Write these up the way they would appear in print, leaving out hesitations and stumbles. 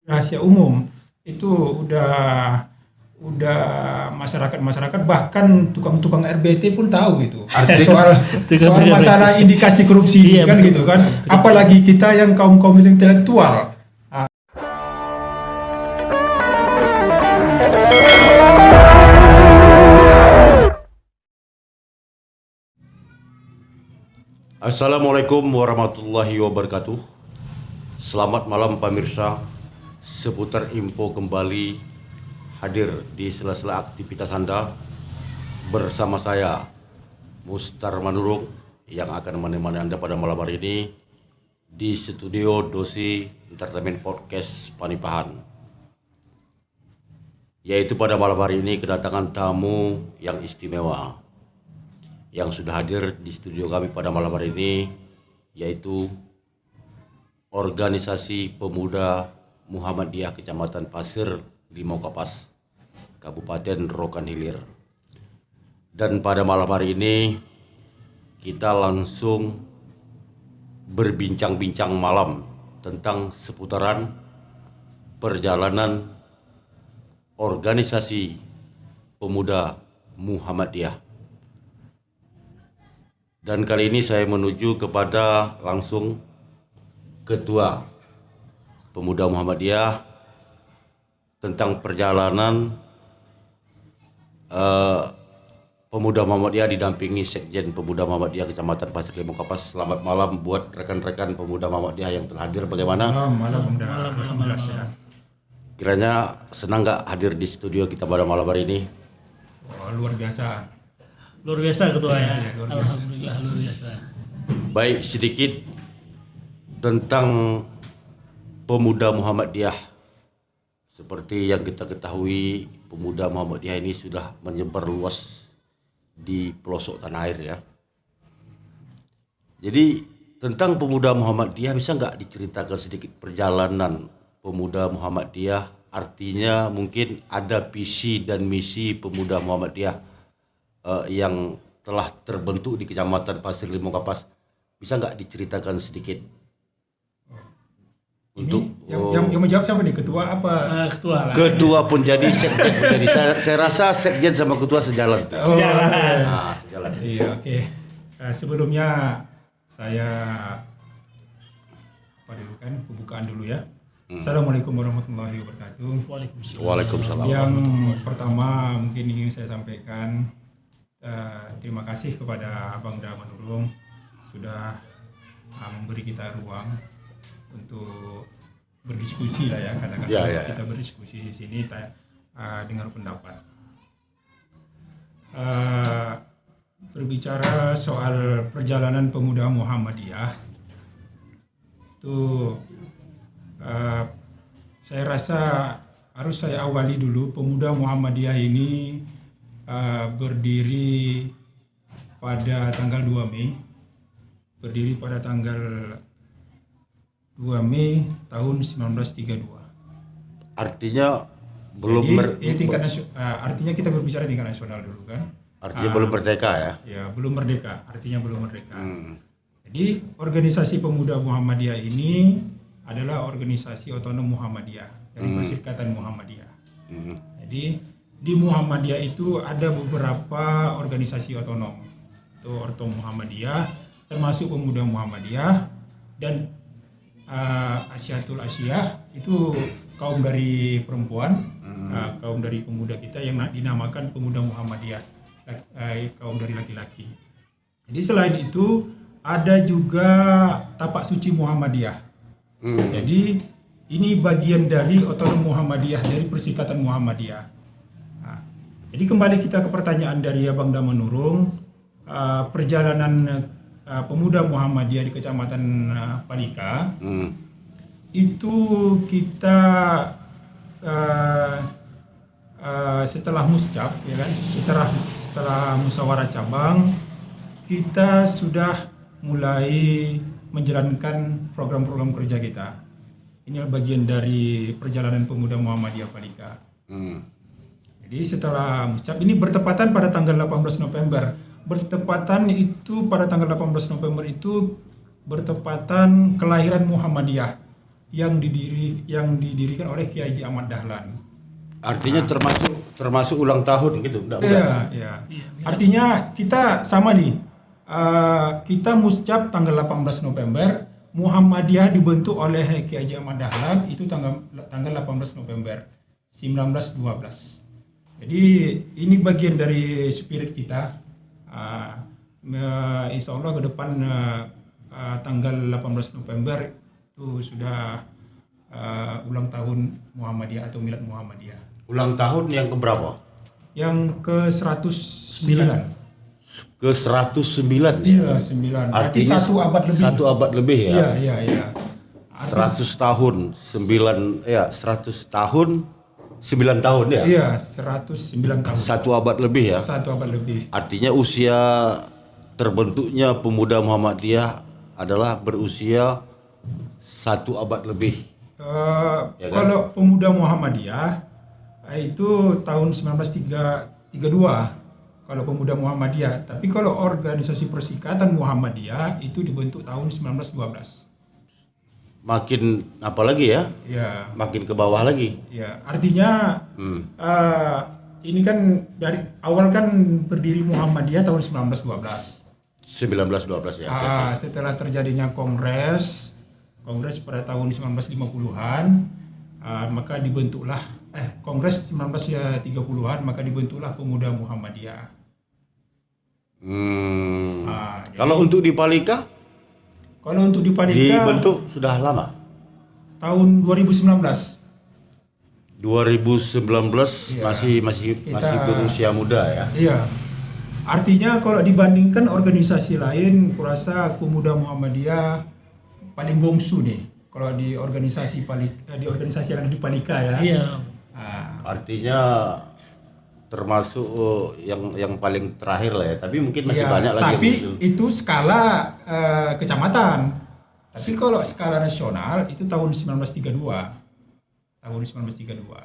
rahasia umum. Itu udah masyarakat bahkan tukang-tukang RBT pun tahu itu. Soal masalah indikasi korupsi kan betul, gitu kan. Apalagi kita yang kaum intelektual. Assalamualaikum warahmatullahi wabarakatuh. Selamat malam pemirsa. Seputar info kembali hadir di sela-sela aktivitas Anda bersama saya Mustar Manurung yang akan menemani Anda pada malam hari ini di studio Dosi Entertainment Podcast Panipahan. Yaitu pada malam hari ini kedatangan tamu yang istimewa yang sudah hadir di studio kami pada malam hari ini, yaitu Organisasi Pemuda Muhammadiyah Kecamatan Pasir Limau Kapas, Kabupaten Rokan Hilir. Dan pada malam hari ini kita langsung berbincang-bincang malam tentang seputaran perjalanan Organisasi Pemuda Muhammadiyah. Dan kali ini saya menuju kepada langsung Ketua Pemuda Muhammadiyah tentang perjalanan Pemuda Muhammadiyah didampingi Sekjen Pemuda Muhammadiyah Kecamatan Pasir Limau Kapas. Selamat malam buat rekan-rekan Pemuda Muhammadiyah yang telah hadir. Bagaimana? Malam. Alhamdulillah sehat. Kiranya senang nggak hadir di studio kita pada malam hari ini? Luar biasa. Luar biasa Ketua ya. Luar biasa. Alhamdulillah luar biasa. Baik, sedikit tentang Pemuda Muhammadiyah. Seperti yang kita ketahui, Pemuda Muhammadiyah ini sudah menyebar luas di pelosok tanah air ya. Jadi tentang Pemuda Muhammadiyah bisa nggak diceritakan sedikit perjalanan Pemuda Muhammadiyah? Artinya mungkin ada visi dan misi Pemuda Muhammadiyah yang telah terbentuk di Kecamatan Pasir Limau Kapas. Bisa nggak diceritakan sedikit? Untuk yang menjawab siapa nih? Ketua apa? Ketua lah. Ketua pun jadi, sekjen pun jadi. Saya rasa sekjen sama ketua sejalan. Sejalan. Iya, oke. Sebelumnya saya pembukaan dulu ya. Assalamualaikum warahmatullahi wabarakatuh. Waalaikumsalam. Yang pertama mungkin ingin saya sampaikan terima kasih kepada Abang Manurung sudah memberi kita ruang untuk berdiskusi lah ya, kadang-kadang kita berdiskusi di sini dengar pendapat. Berbicara soal perjalanan Pemuda Muhammadiyah itu saya rasa harus saya awali dulu. Pemuda Muhammadiyah ini berdiri pada tanggal 2 Mei. Berdiri pada tanggal 2 Mei tahun 1932. Artinya artinya kita berbicara tingkat nasional dulu kan. Artinya belum merdeka ya? Ya, belum merdeka. Artinya belum merdeka. Jadi Organisasi Pemuda Muhammadiyah ini adalah organisasi otonom Muhammadiyah dari Perserikatan Muhammadiyah. Jadi di Muhammadiyah itu ada beberapa organisasi otonom. Itu Ortom Muhammadiyah, termasuk Pemuda Muhammadiyah, dan Asyatul Asyah itu kaum dari perempuan, kaum dari pemuda kita yang dinamakan Pemuda Muhammadiyah, kaum dari laki-laki. Jadi selain itu ada juga Tapak Suci Muhammadiyah. Jadi ini bagian dari otonom Muhammadiyah, dari Perserikatan Muhammadiyah. Jadi kembali kita ke pertanyaan dari Abang Manurung, perjalanan Pemuda Muhammadiyah di Kecamatan Palika itu kita setelah muscap ya kan, setelah musyawarah cabang kita sudah mulai menjalankan program-program kerja kita. Ini bagian dari perjalanan Pemuda Muhammadiyah Palika. Jadi setelah muscap ini bertepatan pada tanggal 18 November. Bertepatan itu pada tanggal 18 November itu bertepatan kelahiran Muhammadiyah. yang didirikan oleh Kiai Haji Ahmad Dahlan. Artinya termasuk ulang tahun gitu, enggak? Iya, iya. Artinya kita sama nih. Kita muscap tanggal 18 November, Muhammadiyah dibentuk oleh Kiai Haji Ahmad Dahlan itu tanggal 18 November 1912. Jadi ini bagian dari spirit kita. Insya Allah ke depan tanggal 18 November itu sudah ulang tahun Muhammadiyah atau Milad Muhammadiyah. Ulang tahun yang keberapa? Yang ke-109. Ke-109. Iya, 9. Berarti Artinya 1 abad lebih. 1 abad lebih ya. Iya. 100 tahun, 100 tahun, 9 tahun ya. Iya, 109 tahun. 1 abad lebih ya. 1 abad lebih. Artinya usia terbentuknya pemuda Muhammadiyah adalah berusia 1 abad lebih. Ya kan? Kalau pemuda Muhammadiyah itu tahun 1932 kalau pemuda Muhammadiyah. Tapi kalau organisasi persikatan Muhammadiyah itu dibentuk tahun 1912. Makin apa lagi ya? Ya. Makin ke bawah lagi. Ya, artinya ini kan dari awal kan berdiri Muhammadiyah tahun 1912. 1912 ya. Setelah terjadinya kongres pada tahun 1950-an, maka dibentuklah kongres 1930-an, maka dibentuklah pemuda Muhammadiyah. Kalau untuk di Palika? Kalau untuk di Palika dibentuk sudah lama. Tahun 2019. 2019 Iya. masih berusia muda ya. Iya. Artinya kalau dibandingkan organisasi lain, kurasa pemuda Muhammadiyah paling bongsu nih. Kalau di organisasi yang ada di Palika ya. Iya. Artinya termasuk yang paling terakhir lah ya. Tapi mungkin masih Iya, banyak lagi tapi yang muncul. itu skala kecamatan. Tapi kalau skala nasional itu tahun 1932. Tahun 1932.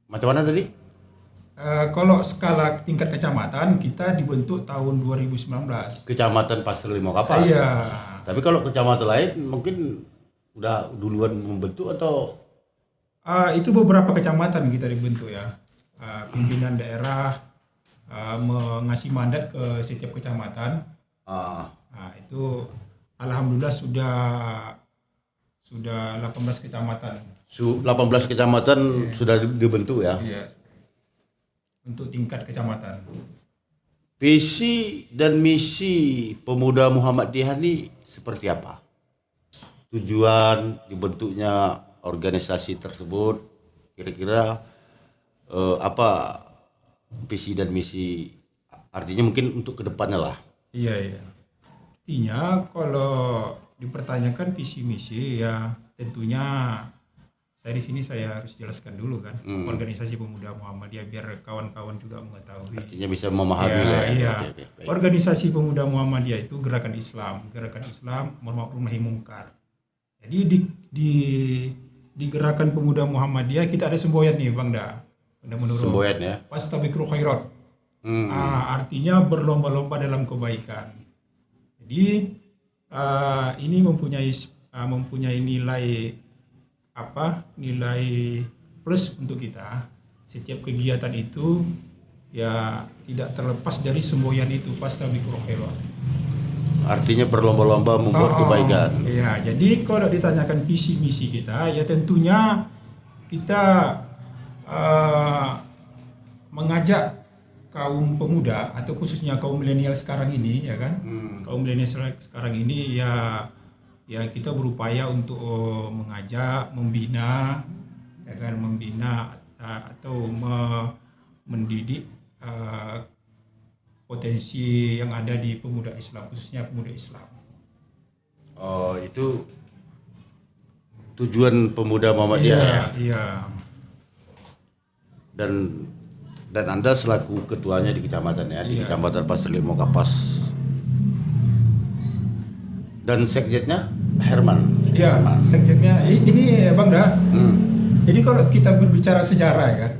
Macam mana tadi? Kalau skala tingkat kecamatan kita dibentuk tahun 2019. Kecamatan Pasir Limau Kapas. Iya. Tapi kalau kecamatan lain mungkin udah duluan membentuk atau Itu beberapa kecamatan kita dibentuk ya. Pimpinan daerah mengasih mandat ke setiap kecamatan. Itu alhamdulillah sudah 18 kecamatan. 18 kecamatan sudah dibentuk ya. Iya. Untuk tingkat kecamatan. Visi dan misi pemuda Muhammadiyah ini seperti apa? Tujuan dibentuknya organisasi tersebut, kira-kira apa visi dan misi? Artinya mungkin untuk kedepannya lah. Iya. Artinya kalau dipertanyakan visi misi ya tentunya saya di sini saya harus jelaskan dulu kan organisasi pemuda Muhammadiyah biar kawan-kawan juga mengetahui. Artinya bisa memahami lah ya. Iya. Oke, baik. Organisasi pemuda Muhammadiyah itu gerakan Islam amar ma'ruf nahi mungkar. Jadi di gerakan pemuda Muhammadiyah kita ada semboyan nih Bang Da. Menurut Semboyan ya. Fastabiqul khairat. Artinya berlomba-lomba dalam kebaikan. Jadi ini mempunyai nilai plus untuk kita. Setiap kegiatan itu ya tidak terlepas dari semboyan itu fastabiqul khairat. Artinya berlomba-lomba membuat kebaikan. Iya, jadi kalau ditanyakan visi misi kita, ya tentunya kita mengajak kaum pemuda atau khususnya kaum milenial sekarang ini, ya kan? Kaum milenial sekarang ini ya kita berupaya untuk mengajak, membina, ya kan? Membina atau mendidik potensi yang ada di pemuda Islam, khususnya pemuda Islam. Oh, itu tujuan pemuda Muhammadiyah. Iya. Dan Anda selaku ketuanya di kecamatan ya, di Kecamatan Pasir Limau Kapas. Dan sekjennya Herman. Iya, sekjennya ini Bang Da. Jadi kalau kita berbicara sejarah ya kan.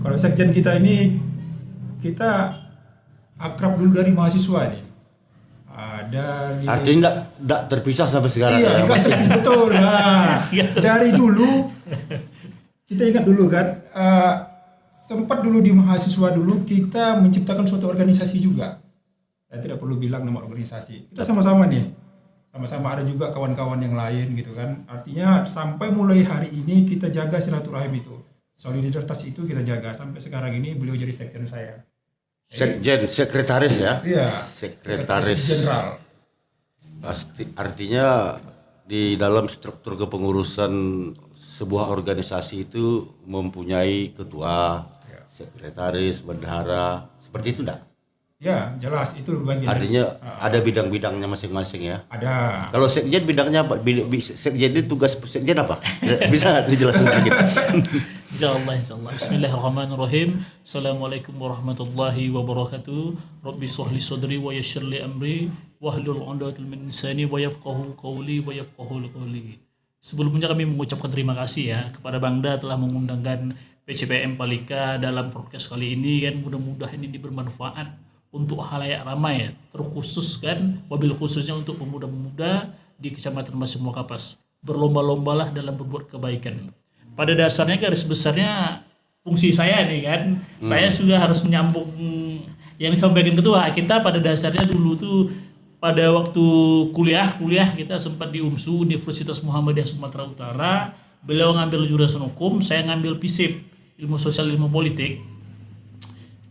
Kalau sekjen kita ini kita akrab dulu dari mahasiswa nih. dari Artinya tidak terpisah sampai sekarang. iya, ya, enggak, masih. betul. Nah, dari dulu kita ingat dulu kan, sempat dulu di mahasiswa dulu kita menciptakan suatu organisasi juga. Saya tidak perlu bilang nama organisasi. Kita sama-sama nih, sama-sama ada juga kawan-kawan yang lain gitu kan. Artinya sampai mulai hari ini kita jaga silaturahim itu, solidaritas itu kita jaga sampai sekarang ini. Beliau jadi sekjen saya. Sekjen, sekretaris ya. Iya. Sekretaris Jenderal. Pasti artinya di dalam struktur kepengurusan sebuah organisasi itu mempunyai ketua, sekretaris, bendahara, seperti itu enggak? Ya, jelas itu bagian. Artinya ada bidang-bidangnya masing-masing ya. Ada. Kalau sekjen bidangnya apa? Sekjen itu tugas sekjen apa? Bisa nggak dijelasin sedikit? Insyaallah. Bismillahirrahmanirrahim. Assalamualaikum warahmatullahi wabarakatuh. Rabbi shrah li sadri wa yassir li amri wahlul 'uqdatam min lisani wa yafqahu qawli wa yafqahu qawli. Sebelumnya kami mengucapkan terima kasih ya kepada Bangda telah mengundangkan PCPM Palika dalam podcast kali ini kan, mudah-mudahan ini bermanfaat untuk halayak ramai ya, terkhusus kan wabil khususnya untuk pemuda-pemuda di Kecamatan Masih Mukapas. Berlomba-lombalah dalam berbuat kebaikan. Pada dasarnya garis besarnya fungsi saya nih kan, saya juga harus menyambung yang disampaikan ketua. Kita pada dasarnya dulu tuh pada waktu kuliah kita sempat di UMSU, Universitas Muhammadiyah Sumatera Utara. Beliau ngambil jurusan hukum, saya ngambil FISIP, ilmu sosial ilmu politik.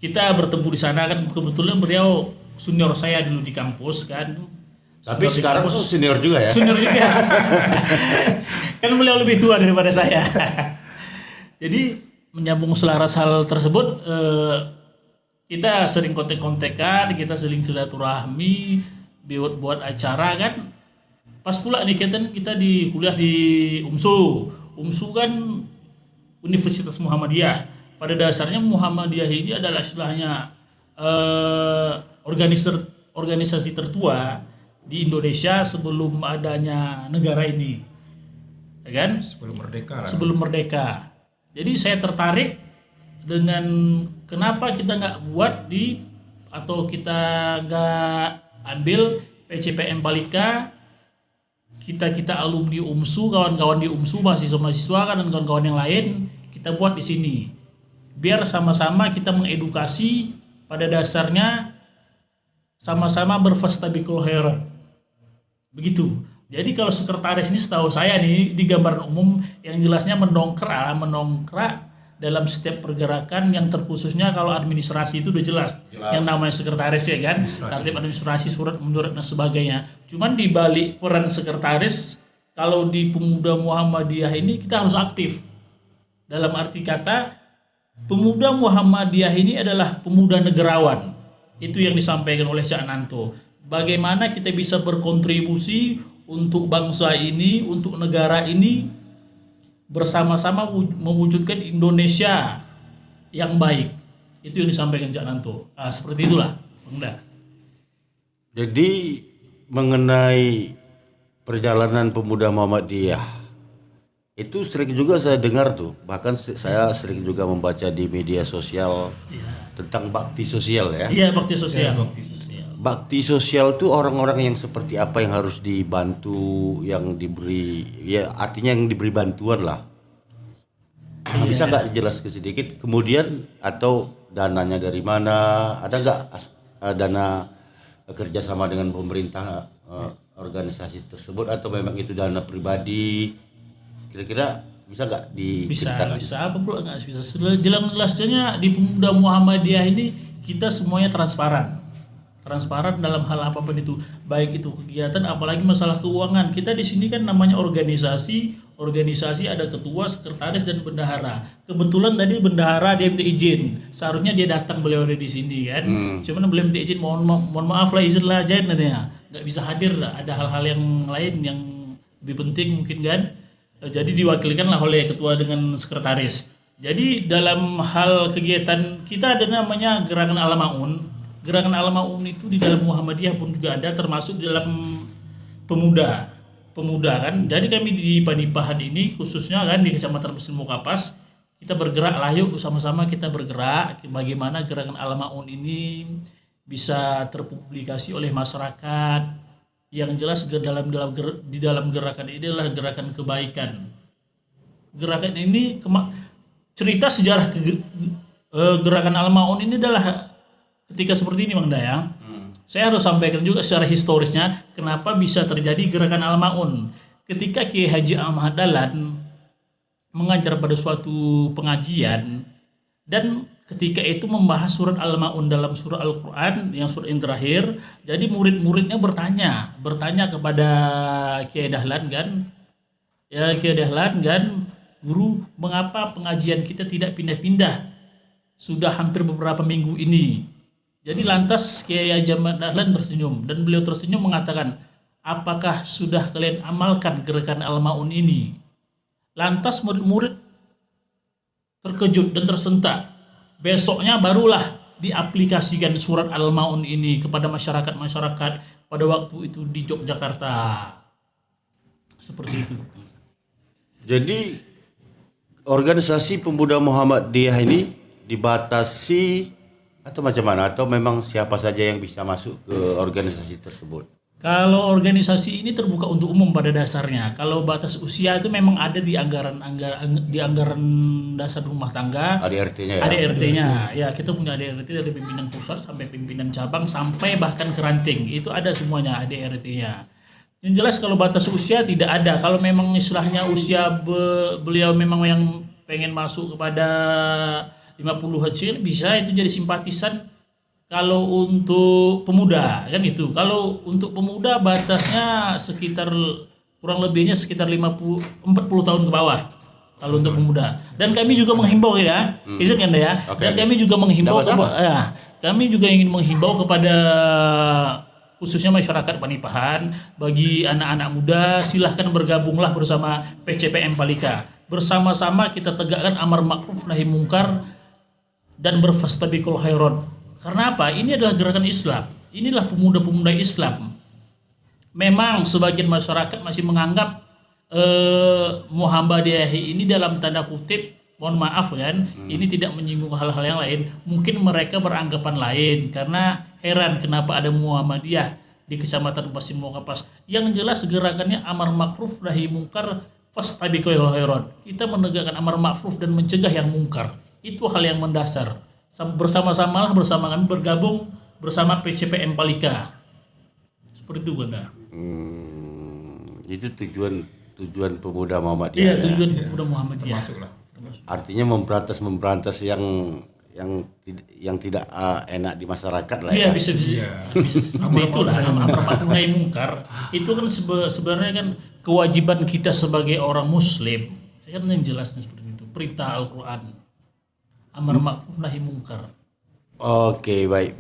Kita bertemu di sana kan, kebetulan beliau senior saya dulu di kampus kan. Tapi sekarang tuh senior juga ya. Senior juga. Kan beliau lebih tua daripada saya. Jadi menyambung selaras hal tersebut, kita sering kontek-kontekan, kita sering silaturahmi, buat acara kan. Pas pula nih kita di kuliah di UMSU. UMSU kan Universitas Muhammadiyah. Pada dasarnya Muhammadiyah ini adalah istilahnya organisasi tertua di Indonesia sebelum adanya negara ini, ya kan? Sebelum merdeka lah. Sebelum merdeka. Jadi saya tertarik dengan kenapa kita nggak buat atau kita nggak ambil PCPM Palika, kita alumni UMSU, kawan-kawan di UMSU, mahasiswa kan dan kawan-kawan yang lain, kita buat di sini. Biar sama-sama kita mengedukasi, pada dasarnya sama-sama berfastabiqul khairat. Begitu. Jadi kalau sekretaris ini setahu saya nih di gambaran umum yang jelasnya mendongkrak dalam setiap pergerakan yang terkhususnya kalau administrasi itu udah jelas. Yang namanya sekretaris ya kan, tertib administrasi, surat menyurat dan sebagainya. Cuman di balik peran sekretaris kalau di Pemuda Muhammadiyah ini kita harus aktif. Dalam arti kata Pemuda Muhammadiyah ini adalah pemuda negarawan. Itu yang disampaikan oleh Cak Nanto. Bagaimana kita bisa berkontribusi untuk bangsa ini, untuk negara ini, bersama-sama mewujudkan Indonesia yang baik. Itu yang disampaikan Cak Nanto. Seperti itulah, Bang. Jadi mengenai perjalanan Pemuda Muhammadiyah itu sering juga saya dengar tuh, bahkan saya sering juga membaca di media sosial tentang bakti sosial ya. Iya, bakti sosial. Bakti sosial tuh orang-orang yang seperti apa yang harus dibantu, yang diberi, ya artinya yang diberi bantuan lah. Bisa nggak jelaskan sedikit? Kemudian atau dananya dari mana? Ada nggak dana kerjasama dengan pemerintah organisasi tersebut atau memang itu dana pribadi? Kira-kira bisa nggak diceritakan? Bisa apa pula nggak bisa. Jelas-jelasnya di Pemuda Muhammadiyah ini kita semuanya transparan dalam hal apapun itu, baik itu kegiatan apalagi masalah keuangan. Kita di sini kan namanya organisasi ada ketua, sekretaris dan bendahara. Kebetulan tadi bendahara dia minta izin, seharusnya dia datang, beliau ada di sini kan. Cuman belum minta izin, mohon maaf lah, izin lah aja nantinya nggak bisa hadir lah, ada hal-hal yang lain yang lebih penting mungkin kan. Jadi diwakilkanlah oleh ketua dengan sekretaris. Jadi dalam hal kegiatan kita ada namanya Gerakan Al-Maun. Gerakan Al-Maun itu di dalam Muhammadiyah pun juga ada, termasuk di dalam pemuda kan. Jadi kami di Panipahan ini khususnya kan di Kecamatan Masih Mukapas, kita bergerak lah, yuk sama-sama kita bergerak bagaimana Gerakan Al-Maun ini bisa terpublikasi oleh masyarakat, Yang jelas di dalam gerakan ini adalah gerakan kebaikan. Gerakan ini cerita sejarah gerakan Al-Maun ini adalah ketika seperti ini Bang Daya. Saya harus sampaikan juga secara historisnya kenapa bisa terjadi gerakan Al-Maun. Ketika Kiai Haji Ahmad Dahlan mengajar pada suatu pengajian dan ketika itu membahas surat Al-Maun dalam surah Al-Quran yang surat yang terakhir, jadi murid-muridnya bertanya kepada Kiai Dahlan kan, ya Kiai Dahlan kan, guru, mengapa pengajian kita tidak pindah-pindah? Sudah hampir beberapa minggu ini. Jadi lantas Kiai Haji Ahmad Dahlan tersenyum dan beliau tersenyum mengatakan, apakah sudah kalian amalkan gerakan Al-Maun ini? Lantas murid-murid terkejut dan tersentak. Besoknya barulah diaplikasikan surat Al-Maun ini kepada masyarakat pada waktu itu di Yogyakarta. Seperti itu. Jadi organisasi pemuda Muhammadiyah ini dibatasi atau macam mana? Atau memang siapa saja yang bisa masuk ke organisasi tersebut? Kalau organisasi ini terbuka untuk umum pada dasarnya. Kalau batas usia itu memang ada di anggaran dasar rumah tangga. ADRT-nya ya. ADRT-nya. Ya, kita punya ADRT dari pimpinan pusat sampai pimpinan cabang sampai bahkan ke ranting. Itu ada semuanya ADRT-nya. Yang jelas kalau batas usia tidak ada. Kalau memang istilahnya usia beliau memang yang pengen masuk kepada 50-an bisa itu jadi simpatisan. Kalau untuk pemuda kan itu. Kalau untuk pemuda batasnya sekitar kurang lebihnya sekitar 40 tahun ke bawah. Kalau untuk pemuda. Dan kami juga menghimbau ya. Izinkan ya. Okay. Dan kami juga menghimbau kami juga ingin menghimbau kepada khususnya masyarakat Panipahan, bagi anak-anak muda silahkan bergabunglah bersama PCPM Palika. Bersama-sama kita tegakkan amar ma'ruf nahi mungkar dan berfastabiqul khairat. Karena apa? Ini adalah gerakan Islam. Inilah pemuda-pemuda Islam. Memang sebagian masyarakat masih menganggap Muhammadiyah ini dalam tanda kutip, mohon maaf kan, ini tidak menyinggung hal-hal yang lain. Mungkin mereka beranggapan lain karena heran kenapa ada Muhammadiyah di Kecamatan Pasir Mokapas. Yang jelas gerakannya amar ma'ruf nahi mungkar fastabiqul khairat. Kita menegakkan amar ma'ruf dan mencegah yang mungkar. Itu hal yang mendasar. Bersama-samalah bersama kami bergabung bersama PCPM Palika. Seperti itu Bunda. Itu tujuan pemuda Muhammadiyah. Iya, tujuan pemuda Muhammadiyah. Termasuklah. Artinya memberantas yang tidak enak di masyarakat lah Iya, ya. bisa. Seperti itulah amar ma'ruf nahi mungkar. Itu kan sebenarnya kan kewajiban kita sebagai orang muslim. Kan yang jelasnya seperti itu. Perintah Al-Qur'an. Amar ma'ruf nahi mungkar. Oke, baik.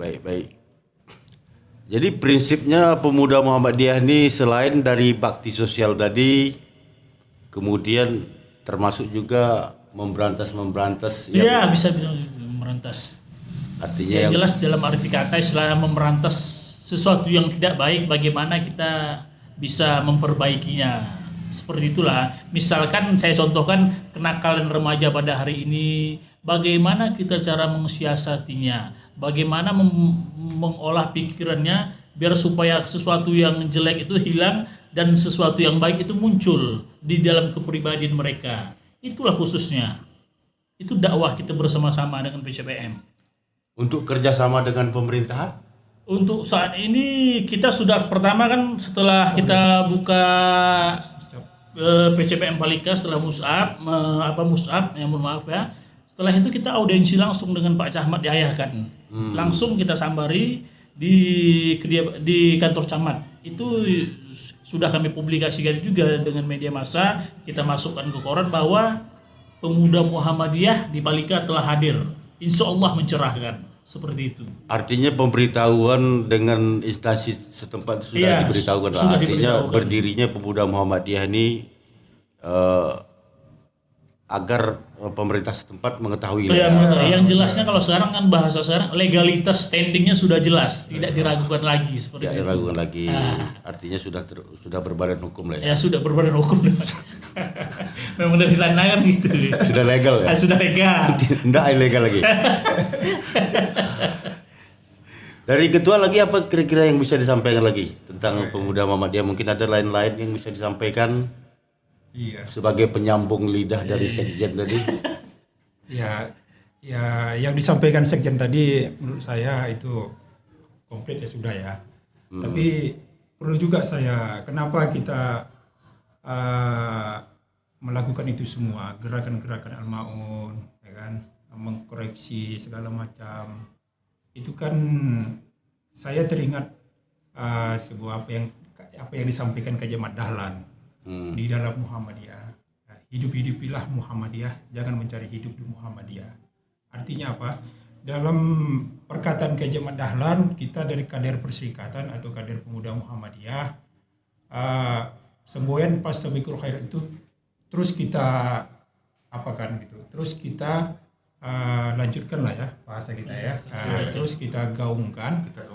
Jadi prinsipnya pemuda Muhammadiyah ini selain dari bakti sosial tadi, kemudian termasuk juga memberantas Iya, bisa memberantas. Artinya yang jelas dalam arti kata istilah memberantas sesuatu yang tidak baik, bagaimana kita bisa memperbaikinya. Seperti itulah. Misalkan saya contohkan kenakalan remaja pada hari ini, bagaimana kita cara mensiasatinya, bagaimana mengolah pikirannya biar supaya sesuatu yang jelek itu hilang dan sesuatu yang baik itu muncul di dalam kepribadian mereka. Itulah khususnya. Itu dakwah kita bersama-sama dengan PCPM. untuk kerjasama dengan pemerintahan. Untuk saat ini kita sudah pertama kan setelah kita buka PCPM Palika setelah mus'ab ya mohon maaf ya. Setelah itu kita audiensi langsung dengan Pak Camat Yahya kan. Langsung kita sambari di kantor camat. Itu sudah kami publikasikan juga dengan media massa, kita masukkan ke koran bahwa pemuda Muhammadiyah di Palika telah hadir. Insya Allah mencerahkan. Seperti itu. Artinya pemberitahuan dengan instansi setempat sudah diberitahukan. Artinya berdirinya pemuda Muhammadiyah ini agar pemerintah setempat mengetahui. Yang jelasnya kalau sekarang kan bahasa sekarang legalitas standingnya sudah jelas, tidak diragukan lagi seperti itu. Tidak diragukan lagi. Artinya sudah berbadan hukum lah Ya ya. sudah berbadan hukum. Memang dari sana kan gitu. Sudah legal ya. Sudah legal. Tidak ilegal lagi. Dari ketua lagi apa kira-kira yang bisa disampaikan lagi tentang pemuda Muhammadiyah? Mungkin ada lain-lain yang bisa disampaikan Iya. sebagai penyambung lidah dari sekjen tadi. Ya, yang disampaikan sekjen tadi menurut saya itu komplit ya sudah ya. Tapi perlu juga saya, kenapa kita melakukan itu semua, gerakan-gerakan Al-Maun, ya kan, mengkoreksi segala macam. Itu kan saya teringat sebuah apa yang disampaikan K. Mat Dahlan di dalam Muhammadiyah. Hidup-hidupilah Muhammadiyah, jangan mencari hidup di Muhammadiyah. Artinya apa? Dalam perkataan K. Mat Dahlan, kita dari kader perserikatan atau kader pemuda Muhammadiyah, semboyan Fastabiqul Khairat itu terus kita apakan gitu. Terus kita lanjutkan lah ya bahasa kita ya. Terus kita gaungkan. Kita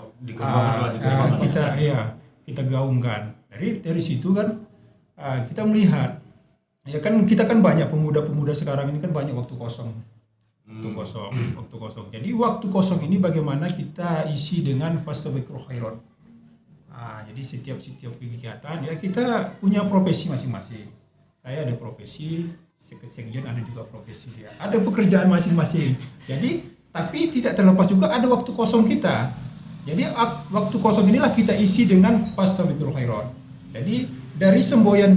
gaungkan. Dari situ kan kita melihat ya kan kita kan banyak pemuda-pemuda sekarang ini kan banyak waktu kosong. Waktu kosong. Jadi waktu kosong ini bagaimana kita isi dengan Fastabiqul Khairat. Jadi setiap kegiatan ya kita punya profesi masing-masing. Saya ada profesi, sekjen ada juga profesi dia. Ada pekerjaan masing-masing. Jadi tapi tidak terlepas juga ada waktu kosong kita. Jadi waktu kosong inilah kita isi dengan Fastabiqul Khairat. Jadi dari semboyan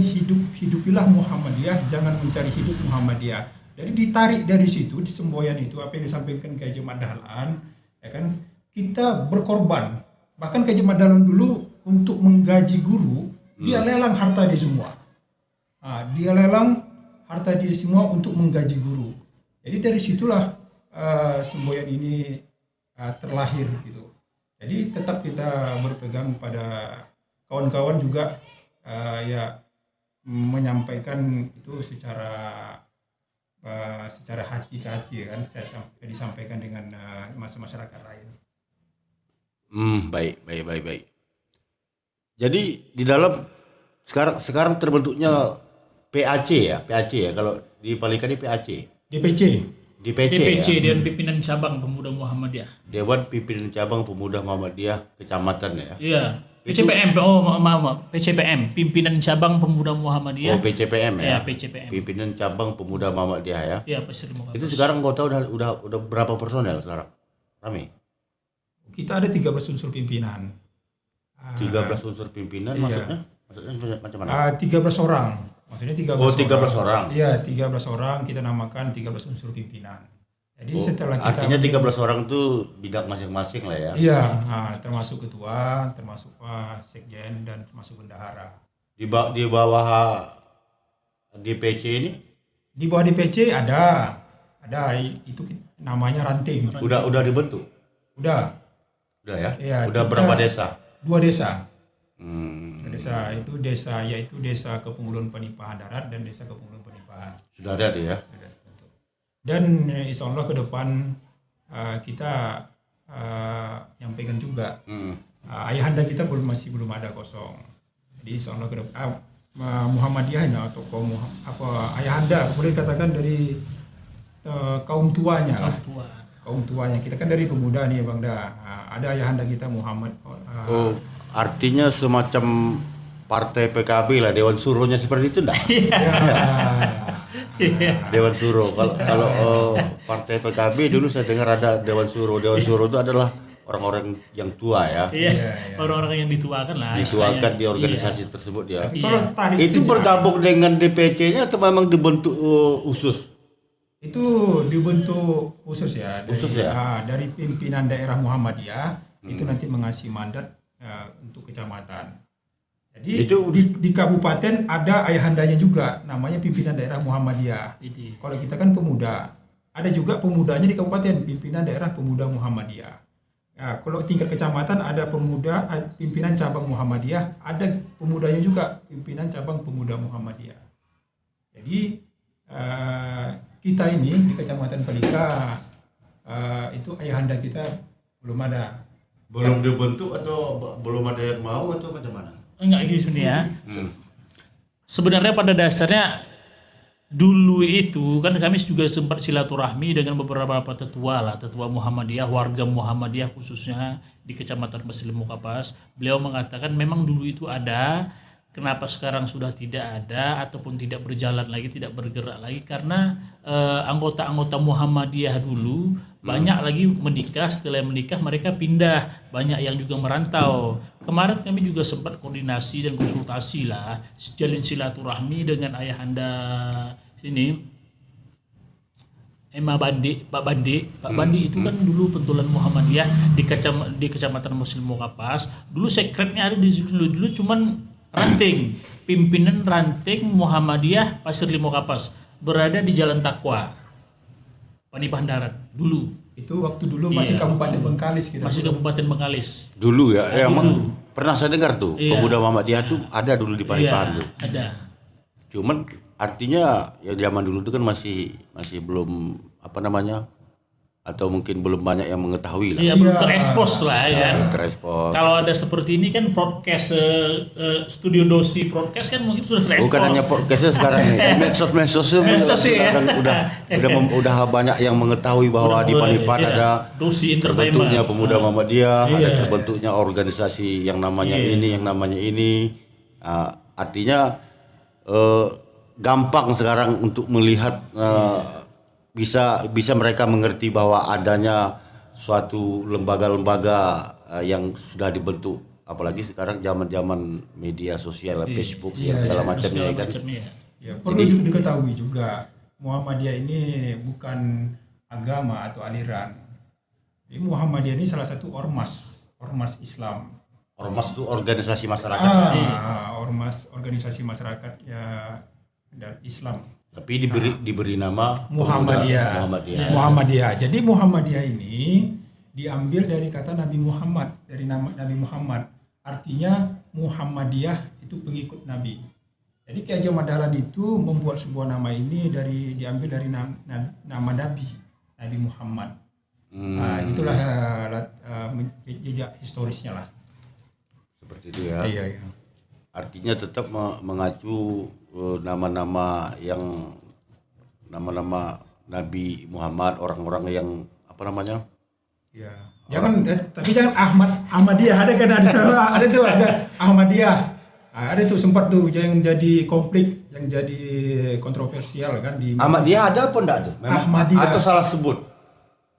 hidupilah Muhammadiyah, jangan mencari hidup Muhammadiyah. Jadi ditarik dari situ di semboyan itu apa yang disampaikan K. Mat Dahlan, ya kan? Kita berkorban. Bahkan K. Mat Dahlan dulu untuk menggaji guru, dia lelang harta dia semua. Dia lelang harta dia semua untuk menggaji guru. Jadi dari situlah semboyan ini terlahir gitu. Jadi tetap kita berpegang pada kawan-kawan juga ya menyampaikan itu secara hati ke hati kan, saya disampaikan dengan masyarakat lain. Baik. Jadi di dalam sekarang terbentuknya PAC ya. Kalau di Palika ini PAC. DPC ya? Dewan Pimpinan Cabang Pemuda Muhammadiyah. Dewan Pimpinan Cabang Pemuda Muhammadiyah Kecamatan ya. Iya. PCPM, PCPM, Pimpinan Cabang Pemuda Muhammadiyah. PCPM ya. Ya, PCPM. Pimpinan Cabang Pemuda Muhammadiyah ya. Iya, Pasir Muhammad. Itu sekarang anggota udah berapa personel sekarang? Rame. Kita ada 13 unsur pimpinan. 13 unsur pimpinan iya. maksudnya macam mana? 13 orang. Maksudnya 13 orang. Iya, 13 orang kita namakan 13 unsur pimpinan. Jadi setelah kita artinya 13 orang itu bidang masing-masing lah ya. Iya, termasuk ketua, termasuk sekjen dan termasuk bendahara. Di bawah DPC ini? Di bawah DPC ada itu namanya ranting. Udah dibentuk? Udah ya? Iya, udah berapa desa? 2 desa. Desa Itu yaitu desa Kepunguluan Penipahan Darat dan desa Kepunguluan Penipahan. Sudah ada ya? Dan insya Allah ke depan kita nyampaikan juga ayahanda kita masih belum ada kosong. Jadi insya Allah ke depan Muhammadiyahnya atau ayahanda kemudian katakan dari kaum tuanya lah. Kaum tuanya kita kan dari pemuda nih Bang Da. Ada ayahanda kita Muhammad. Artinya semacam partai PKB lah, Dewan Suruhnya seperti itu enggak? Dewan Suruh. Kalau partai PKB dulu saya dengar ada Dewan Suruh. Dewan Suruh itu adalah orang-orang yang tua ya. Iya. Orang-orang yang dituakan lah. Dituakan di organisasi tersebut ya. Kalau itu bergabung dengan DPC-nya atau memang dibentuk khusus? Itu dibentuk khusus ya. Dari pimpinan daerah Muhammadiyah itu nanti mengasih mandat untuk kecamatan. Jadi itu di kabupaten ada ayahandanya juga, namanya pimpinan daerah Muhammadiyah. Kalau kita kan pemuda, ada juga pemudanya di kabupaten, pimpinan daerah pemuda Muhammadiyah. Nah, kalau tingkat kecamatan ada pimpinan cabang Muhammadiyah, ada pemudanya juga, pimpinan cabang pemuda Muhammadiyah. Jadi kita ini di Kecamatan Palika itu ayahanda kita belum ada. Belum dibentuk atau belum ada yang mau atau macam mana? Enggak gitu sebenarnya. Sebenarnya pada dasarnya dulu itu kan kami juga sempat silaturahmi dengan beberapa tetua Muhammadiyah, warga Muhammadiyah khususnya di Kecamatan Pasir Lemo Kapas. Beliau mengatakan memang dulu itu ada, kenapa sekarang sudah tidak ada ataupun tidak berjalan lagi, tidak bergerak lagi, karena anggota-anggota Muhammadiyah dulu banyak lagi menikah, setelah menikah mereka pindah, banyak yang juga merantau. Kemarin kami juga sempat koordinasi dan konsultasi lah, jalin silaturahmi dengan ayahanda sini, Pak Bandi itu kan dulu pentolan Muhammadiyah di Kecamatan Muslim Kapas. Dulu sekretnya ada di situ dulu cuman ranting, pimpinan ranting Muhammadiyah Pasir Lemo Kapas berada di Jalan Takwa, Panipah Darat dulu. Itu waktu dulu masih Kabupaten Bengkalis gitu. Masih Kabupaten Bengkalis. Dulu ya, Dulu. emang pernah saya dengar tuh pemuda Muhammadiyah tuh ada dulu di Panipahan tuh. Ada. Cuman artinya ya zaman dulu itu kan masih belum apa namanya, atau mungkin belum banyak yang mengetahui lah. Iya, belum terekspos lah kan. Terespon. Kalau ada seperti ini kan podcast studio dosi podcast kan mungkin sudah terekspos. Bukan hanya podcastnya sekarang nih, medsos ya. kan udah banyak yang mengetahui bahwa di Panipahan ada dosi terbentuknya entertainment, pemuda Muhammadiyah, ada Iya. terbentuknya organisasi yang namanya ini, yang namanya ini. Artinya gampang sekarang untuk melihat, bisa mereka mengerti bahwa adanya suatu lembaga-lembaga yang sudah dibentuk, apalagi sekarang zaman-zaman media sosial, Facebook segala macamnya kan. Ya, perlu juga diketahui juga Muhammadiyah ini bukan agama atau aliran. Ini Muhammadiyah ini salah satu ormas Islam. Ormas itu organisasi masyarakat. Ormas organisasi masyarakat ya dan Islam. Tapi diberi nama Muhammadiyah. Muhammadiyah. Jadi Muhammadiyah ini diambil dari kata Nabi Muhammad, dari nama Nabi Muhammad. Artinya Muhammadiyah itu pengikut Nabi. Jadi Ki Haji Ahmad Dahlan itu membuat sebuah nama ini diambil dari nama Nabi Muhammad. Itulah jejak historisnya lah. Seperti itu ya. Iya. Artinya tetap mengacu nama-nama Nabi Muhammad, orang-orang yang apa namanya? Ya. Tapi jangan Ahmadiyah, ada Ahmadiyah. Ada tuh sempat tuh yang jadi konflik, yang jadi kontroversial kan di Ahmadiyah ada apa enggak tuh? Ahmadiyah. Atau salah sebut?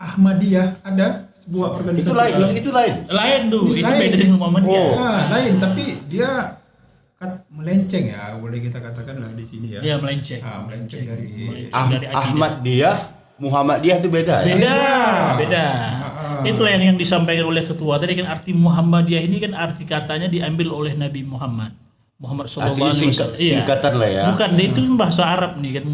Ahmadiyah ada sebuah organisasi. Itu lain. Lain tuh, itu Lain. beda dengan Muhammadiyah. Lain, tapi dia kan melenceng ya, boleh kita katakan lah di sini ya. Iya, melenceng. Melenceng dari Dari akidah. Ahmadiyah, Muhammadiyah itu beda ya? Beda. Itulah yang disampaikan oleh ketua tadi kan, arti Muhammadiyah ini kan arti katanya diambil oleh Nabi Muhammad sallallahu alaihi wasallam. Singkatan lah ya. Bukan, itu kan bahasa Arab nih kan,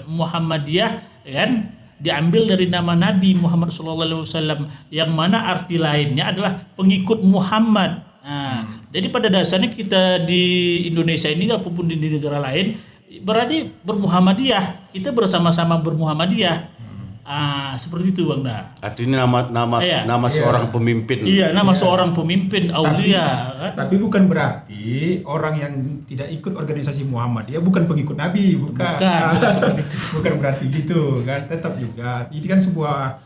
Muhammadiyah kan diambil dari nama Nabi Muhammad sallallahu alaihi wasallam, yang mana arti lainnya adalah pengikut Muhammad. Nah, jadi pada dasarnya kita di Indonesia ini ataupun di negara lain berarti bermuhammadiyah, kita bersama-sama bermuhammadiyah. Seperti itu Bang Da. Artinya nama seorang pemimpin. Iya, nama seorang pemimpin aulia kan. Tapi bukan berarti orang yang tidak ikut organisasi Muhammadiyah bukan pengikut Nabi, bukan seperti itu. Bukan berarti gitu kan, tetap juga ini kan sebuah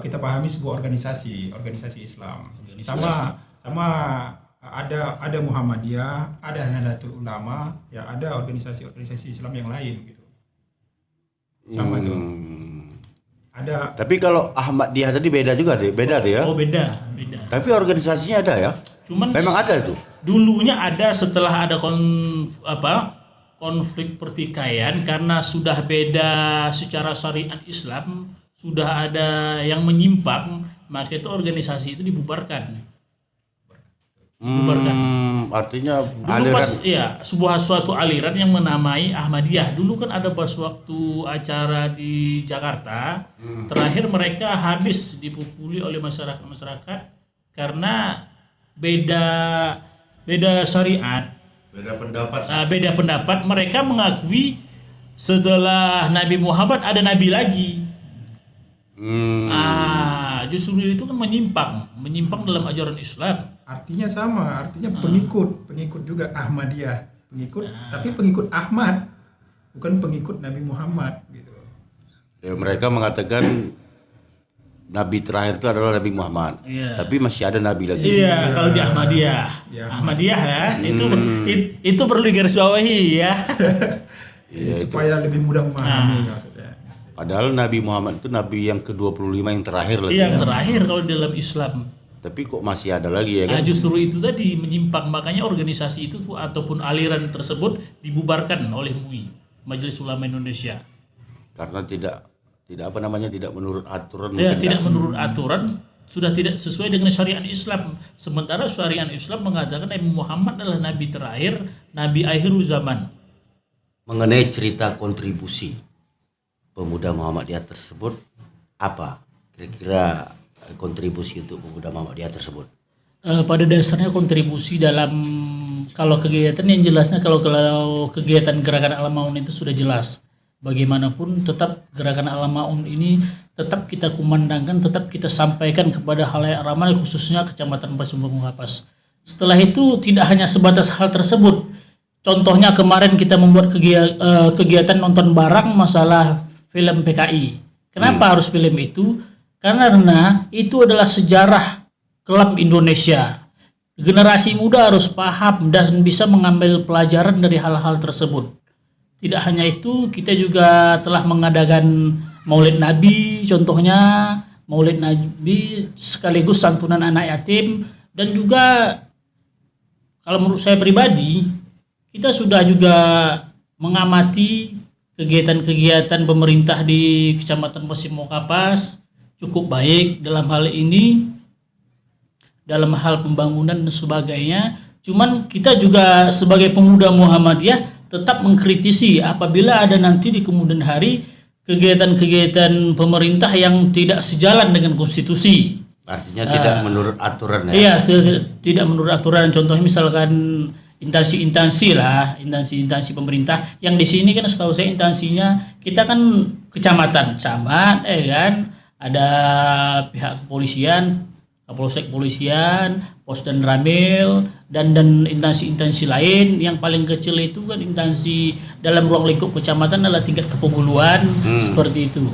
kita pahami sebuah organisasi Islam. Sama ada Muhammadiyah, ada Nahdlatul Ulama, ya ada organisasi Islam yang lain gitu. Sama tuh. Ada. Tapi kalau Ahmadiyah tadi beda juga deh, ya. Oh, beda. Tapi organisasinya ada ya? Cuman memang ada itu. Dulunya ada, setelah ada konflik pertikaian karena sudah beda secara syariat Islam, sudah ada yang menyimpang, maka itu organisasi itu dibubarkan. Artinya dulu aliran. Suatu aliran yang menamai Ahmadiyah. Dulu kan ada pas waktu acara di Jakarta, terakhir mereka habis dipukuli oleh masyarakat karena beda syariat, beda pendapat. Mereka mengakui setelah Nabi Muhammad ada nabi lagi. Justru itu kan menyimpang dalam ajaran Islam. Artinya sama, pengikut juga Ahmadiyah, tapi pengikut Ahmad, bukan pengikut Nabi Muhammad gitu. Ya, mereka mengatakan nabi terakhir itu adalah Nabi Muhammad. Iya. Tapi masih ada nabi lagi. Iya, kalau di Ahmadiyah. Ya, Ahmadiyah ya, itu perlu digarisbawahi ya. Iya, itu. supaya lebih mudah memahami maksudnya. Padahal Nabi Muhammad itu nabi yang ke-25 yang terakhir lagi. Yang terakhir kalau di dalam Islam. Tapi kok masih ada lagi ya Nah, kan? justru itu tadi menyimpang, makanya organisasi itu tuh ataupun aliran tersebut dibubarkan oleh MUI, Majelis Ulama Indonesia. Karena tidak tidak menurut aturan. Ya, mungkin tidak menurut aturan, sudah tidak sesuai dengan syariat Islam. Sementara syariat Islam mengatakan Nabi Muhammad adalah nabi terakhir, nabi akhir zaman. Mengenai cerita kontribusi pemuda Muhammadiyah tersebut, apa kira-kira kontribusi untuk pemuda Muhammadiyah tersebut? Pada dasarnya kontribusi dalam kalau kegiatan yang jelasnya kalau kegiatan gerakan Al-Maun itu sudah jelas. Bagaimanapun tetap gerakan Al-Maun ini tetap kita kumandangkan, tetap kita sampaikan kepada khalayak ramai khususnya Kecamatan Pasimumpung Kapas. Setelah itu tidak hanya sebatas hal tersebut. Contohnya kemarin kita membuat kegiatan nonton bareng masalah film PKI. Kenapa harus film itu? Karena itu adalah sejarah kelam Indonesia. Generasi muda harus paham dan bisa mengambil pelajaran dari hal-hal tersebut. Tidak hanya itu, kita juga telah mengadakan Maulid Nabi, contohnya Maulid Nabi sekaligus santunan anak yatim, dan juga kalau menurut saya pribadi, kita sudah juga mengamati kegiatan-kegiatan pemerintah di Kecamatan Pasimumpung Kapas cukup baik dalam hal ini, dalam hal pembangunan dan sebagainya. Cuman kita juga sebagai pemuda Muhammadiyah tetap mengkritisi apabila ada nanti di kemudian hari kegiatan-kegiatan pemerintah yang tidak sejalan dengan konstitusi. Artinya tidak menurut aturan ya? Iya, tidak menurut aturan. Contohnya misalkan instansi pemerintah yang di sini kan setahu saya instansinya kita kan kecamatan, camat, kan ada pihak kepolisian, Kapolsek Polisian, Pos dan Ramil, dan instansi-instansi lain. Yang paling kecil itu kan instansi dalam ruang lingkup kecamatan adalah tingkat kepeguluan, seperti itu.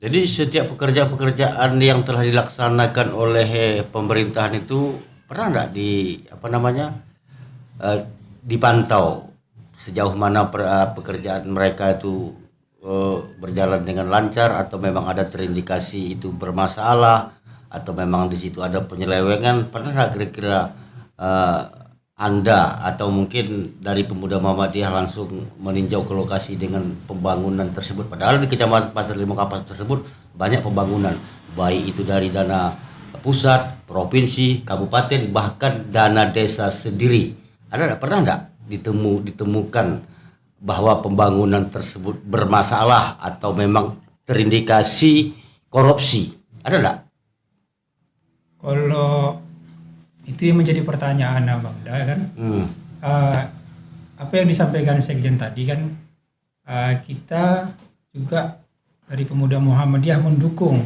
Jadi setiap pekerjaan yang telah dilaksanakan oleh pemerintahan itu pernah nggak dipantau sejauh mana pekerjaan mereka itu berjalan dengan lancar atau memang ada terindikasi itu bermasalah? Atau memang di situ ada penyelewengan? Pernah nggak kira-kira Anda atau mungkin dari pemuda Muhammadiyah langsung meninjau ke lokasi dengan pembangunan tersebut? Padahal di Kecamatan Pasimumpung Kapas tersebut banyak pembangunan, baik itu dari dana pusat, provinsi, kabupaten, bahkan dana desa sendiri. Pernah nggak ditemukan bahwa pembangunan tersebut bermasalah atau memang terindikasi korupsi? Ada nggak? Kalau itu yang menjadi pertanyaan Bang Da kan, apa yang disampaikan Sekjen tadi kan, kita juga dari pemuda Muhammadiyah mendukung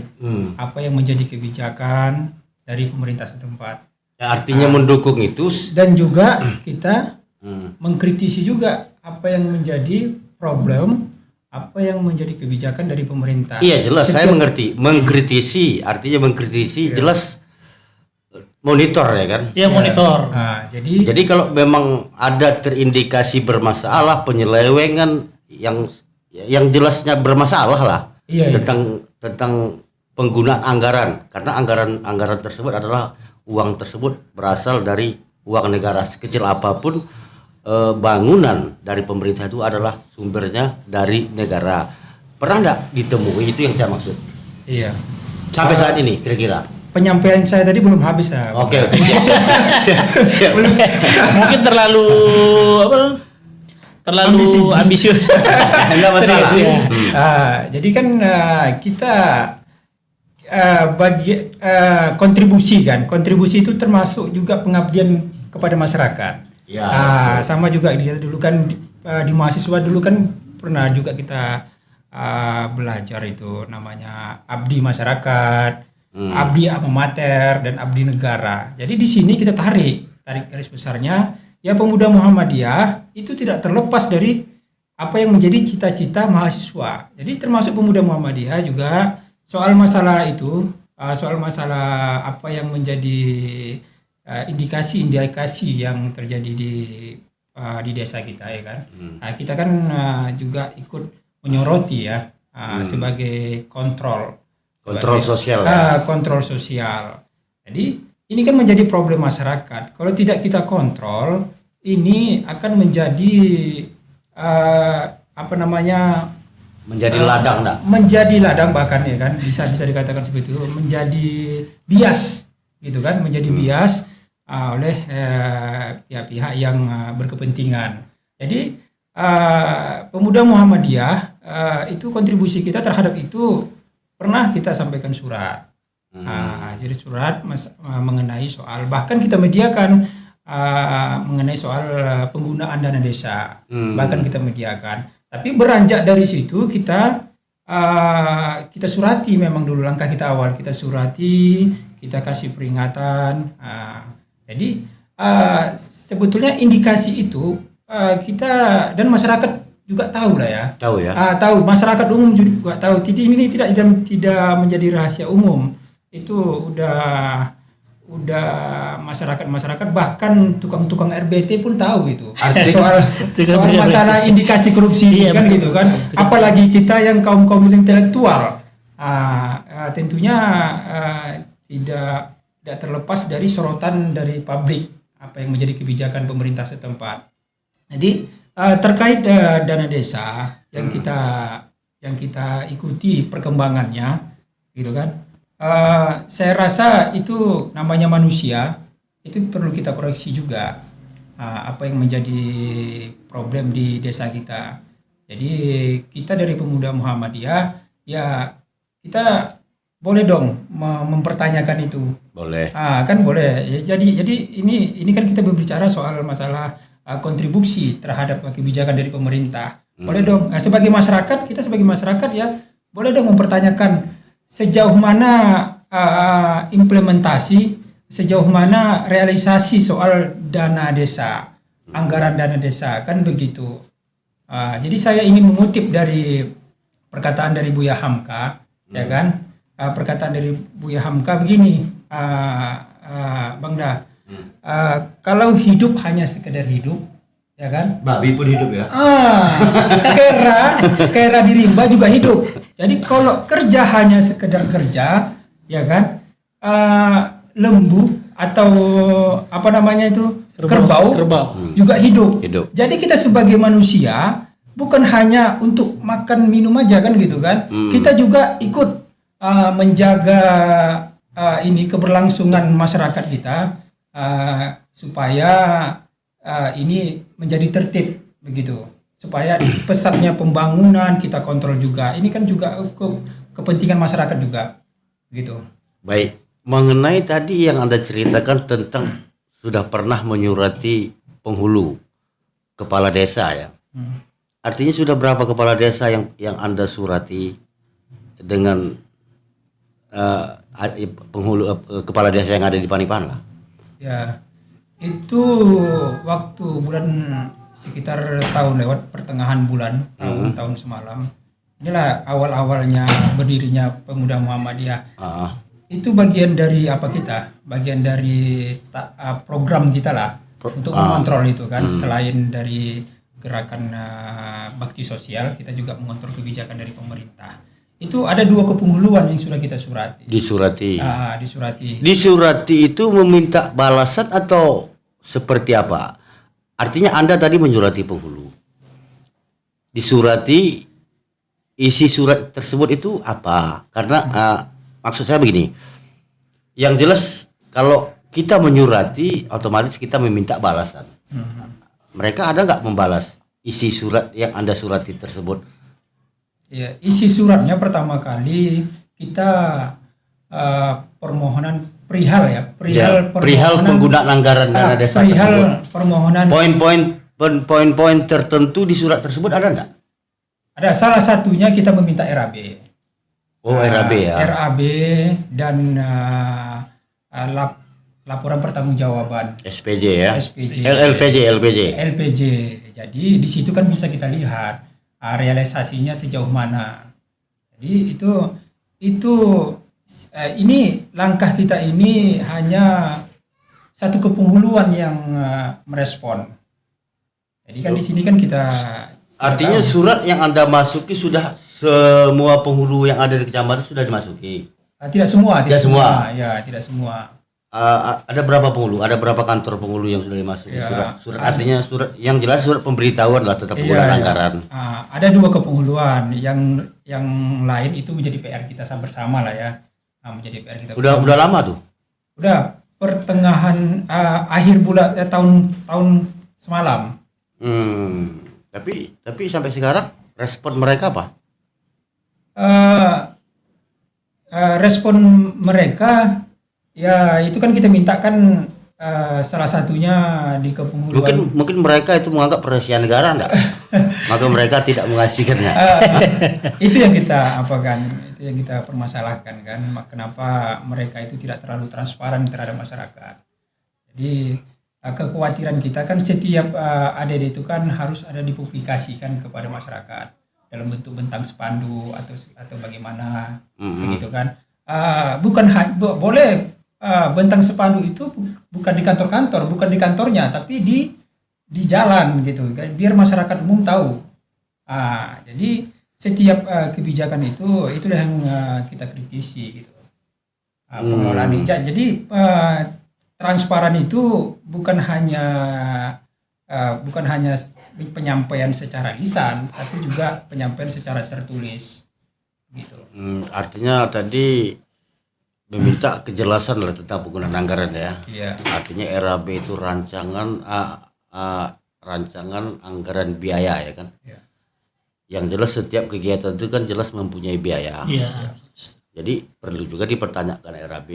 apa yang menjadi kebijakan dari pemerintah setempat. Ya, artinya mendukung itu dan juga kita mengkritisi juga apa yang menjadi problem, apa yang menjadi kebijakan dari pemerintah. Iya jelas, saya mengerti. Mengkritisi artinya mengkritisi jelas. Monitor ya kan? Ya monitor. Nah, jadi kalau memang ada terindikasi bermasalah, penyelewengan yang jelasnya bermasalah lah, tentang penggunaan anggaran, karena anggaran tersebut adalah uang tersebut berasal dari uang negara, sekecil apapun bangunan dari pemerintah itu adalah sumbernya dari negara. Pernah nggak ditemui? Itu yang saya maksud. Iya. Sampai saat ini kira-kira. Penyampaian saya tadi belum habis ya. Oke. Siap. Mungkin terlalu ambisius. Enggak masalah. Jadi kan kita bagi kontribusi itu termasuk juga pengabdian kepada masyarakat. Ya. Sama juga dia dulu kan di mahasiswa dulu kan pernah juga kita belajar itu namanya abdi masyarakat. Abdi alma mater dan abdi negara. Jadi di sini kita tarik garis besarnya ya pemuda Muhammadiyah itu tidak terlepas dari apa yang menjadi cita-cita mahasiswa. Jadi termasuk pemuda Muhammadiyah juga soal masalah itu, soal masalah apa yang menjadi indikasi yang terjadi di desa kita ya kan. Kita kan juga ikut menyoroti ya sebagai kontrol sosial ya. Kontrol sosial. Jadi ini kan menjadi problem masyarakat. Kalau tidak kita kontrol, ini akan menjadi Menjadi ladang enggak? Menjadi ladang bahkan ya kan, bisa dikatakan seperti itu, menjadi bias gitu kan, menjadi bias oleh pihak-pihak yang berkepentingan. Jadi Pemuda Muhammadiyah itu kontribusi kita terhadap itu pernah kita sampaikan surat. Jadi surat mengenai soal, bahkan kita mediakan mengenai soal penggunaan dana desa, bahkan kita mediakan. Tapi beranjak dari situ kita surati, memang dulu langkah kita awal kita surati, kita kasih peringatan. Jadi sebetulnya indikasi itu kita dan masyarakat juga tahu lah ya. Tahu ya. Tahu, masyarakat umum juga tahu. Ini tidak menjadi rahasia umum. Itu udah masyarakat bahkan tukang RBT pun tahu itu. soal masalah indikasi korupsi kan gitu kan. Apalagi kita yang kaum intelektual. Tentunya tidak terlepas dari sorotan dari publik apa yang menjadi kebijakan pemerintah setempat. Jadi terkait dana desa yang kita ikuti perkembangannya gitu kan. Saya rasa itu namanya manusia, itu perlu kita koreksi juga apa yang menjadi problem di desa kita. Jadi kita dari Pemuda Muhammadiyah ya kita boleh dong mempertanyakan itu. Boleh. Kan boleh. Ya, jadi ini kan kita berbicara soal masalah kontribusi terhadap kebijakan dari pemerintah. Boleh dong. Sebagai masyarakat, kita sebagai masyarakat ya boleh dong mempertanyakan sejauh mana implementasi, sejauh mana realisasi soal dana desa, anggaran dana desa, kan begitu. Jadi saya ingin mengutip dari perkataan dari Buya Hamka, ya kan? Perkataan dari Buya Hamka begini, Bang Da, kalau hidup hanya sekedar hidup, ya kan? Babi pun hidup ya? Kera di rimba juga hidup. Jadi kalau kerja hanya sekedar kerja, ya kan? Lembu atau apa namanya itu? Kerbau. Juga hidup. Jadi kita sebagai manusia bukan hanya untuk makan minum aja kan gitu kan? Kita juga ikut menjaga ini keberlangsungan masyarakat kita supaya ini menjadi tertib begitu, supaya pesatnya pembangunan kita kontrol juga. Ini kan juga kepentingan masyarakat juga gitu. Baik, mengenai tadi yang Anda ceritakan tentang sudah pernah menyurati penghulu kepala desa ya. Artinya sudah berapa kepala desa yang Anda surati dengan penghulu kepala desa yang ada di Panipan lah? Ya, itu waktu bulan sekitar tahun lewat pertengahan bulan tahun semalam. Inilah awal-awalnya berdirinya Pemuda Muhammadiyah. Itu bagian dari apa kita? Bagian dari program kita lah untuk mengontrol itu kan. Selain dari gerakan bakti sosial, kita juga mengontrol kebijakan dari pemerintah. Itu ada 2 kepenghuluan yang sudah kita surati. Disurati. Disurati itu meminta balasan atau seperti apa? Artinya Anda tadi menyurati penghulu. Disurati, isi surat tersebut itu apa? Karena maksud saya begini. Yang jelas kalau kita menyurati, otomatis kita meminta balasan. Mereka ada nggak membalas isi surat yang Anda surati tersebut? Ya, isi suratnya pertama kali kita permohonan perihal penggunaan anggaran dana desa tersebut. Permohonan poin-poin tertentu di surat tersebut ada enggak? Ada, salah satunya kita meminta RAB. RAB ya. RAB dan laporan pertanggungjawaban. SPJ ya. SPJ. LPJ. Jadi di situ kan bisa kita lihat realisasinya sejauh mana. Jadi itu itu ini langkah kita ini hanya satu kepenghuluan yang merespon. Jadi kan di sini kan kita Artinya surat yang Anda masuki sudah semua penghulu yang ada di kecamatan sudah dimasuki. tidak semua, Tidak semua. Ya, tidak semua. Ada berapa penghulu? Ada berapa kantor penghulu yang sudah dimasuki Ya, surat? Artinya surat yang jelas surat pemberitahuan lah tentang penggunaan Iya, anggaran. ada dua kepenghuluan, yang lain itu menjadi PR kita bersama lah ya. Menjadi PR kita bersama. Udah lama tuh. Udah pertengahan akhir bulan tahun semalam. Tapi sampai sekarang respon mereka apa? Respon mereka ya itu kan kita mintakan salah satunya di kepenghuluan. Mungkin mereka itu menganggap rahasia negara enggak? Maka mereka tidak mengasihkannya. Itu yang kita itu yang kita permasalahkan kan, kenapa mereka itu tidak terlalu transparan terhadap masyarakat. Jadi kekhawatiran kita kan setiap ADD itu kan harus ada dipublikasikan kepada masyarakat dalam bentuk bentang spanduk atau bagaimana begitu kan. Boleh bentang spanduk itu bukan di kantor-kantor, bukan di kantornya, tapi di jalan gitu kan, biar masyarakat umum tahu. Jadi setiap kebijakan itulah yang kita kritisi gitu. Pengelolaan jadi transparan itu bukan hanya penyampaian secara lisan, tapi juga penyampaian secara tertulis gitu. Artinya tadi meminta kejelasan lah tentang penggunaan anggaran ya. Iya. Artinya RAB itu rancangan anggaran biaya ya kan. Iya. Yang jelas setiap kegiatan itu kan jelas mempunyai biaya. Iya. Jadi perlu juga dipertanyakan RAB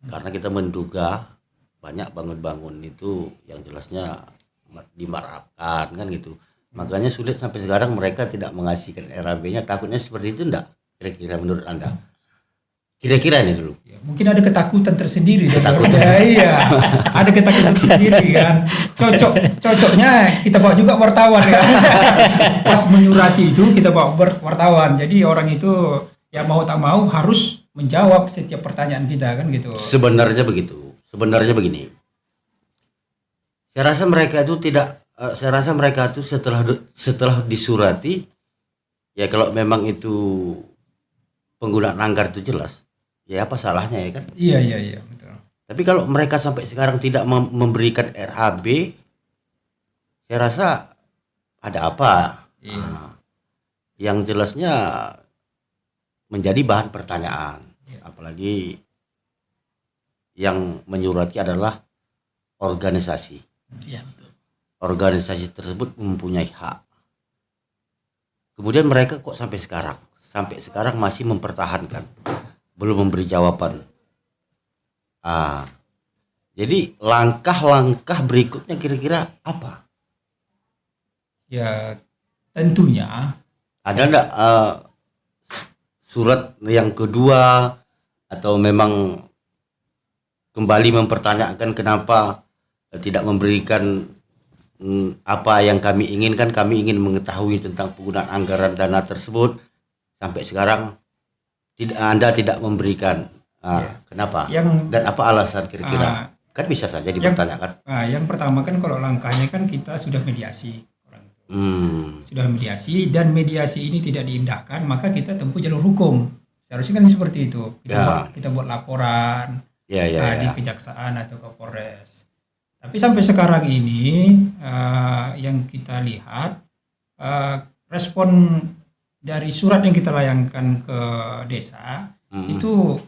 karena kita menduga banyak bangun-bangun itu yang jelasnya dimarahkan kan gitu. Makanya sulit sampai sekarang mereka tidak mengasihkan RAB-nya, takutnya seperti itu enggak? Kira-kira menurut Anda? Kira-kira ini dulu. Ya, mungkin ada ketakutan tersendiri. Iya, ada ketakutan sendiri kan. Cocoknya kita bawa juga wartawan ya. Pas menyurati itu kita bawa wartawan. Jadi orang itu ya mau tak mau harus menjawab setiap pertanyaan kita kan gitu. Sebenarnya begitu. Sebenarnya begini. Saya rasa mereka itu setelah disurati ya kalau memang itu penggunaan anggaran itu jelas. Ya apa salahnya ya kan? Iya betul. Tapi kalau mereka sampai sekarang tidak memberikan RAB, saya rasa ada apa? Iya. Yang jelasnya menjadi bahan pertanyaan. Apalagi yang menyurati adalah organisasi. Iya betul. Organisasi tersebut mempunyai hak. Kemudian mereka kok sampai sekarang masih mempertahankan, belum memberi jawaban. Jadi langkah-langkah berikutnya kira-kira apa? Ya tentunya Ada enggak surat yang kedua atau memang kembali mempertanyakan kenapa tidak memberikan apa yang kami inginkan? Kami ingin mengetahui tentang penggunaan anggaran dana tersebut. Sampai sekarang Anda tidak memberikan. Kenapa? Dan apa alasan kira-kira? Kan bisa saja dipertanyakan. Yang pertama kan kalau langkahnya kan kita sudah mediasi. Sudah mediasi dan mediasi ini tidak diindahkan, maka kita tempuh jalur hukum. Seharusnya kan seperti itu. Kita buat laporan di kejaksaan atau ke Polres. Tapi sampai sekarang ini yang kita lihat respon dari surat yang kita layangkan ke desa itu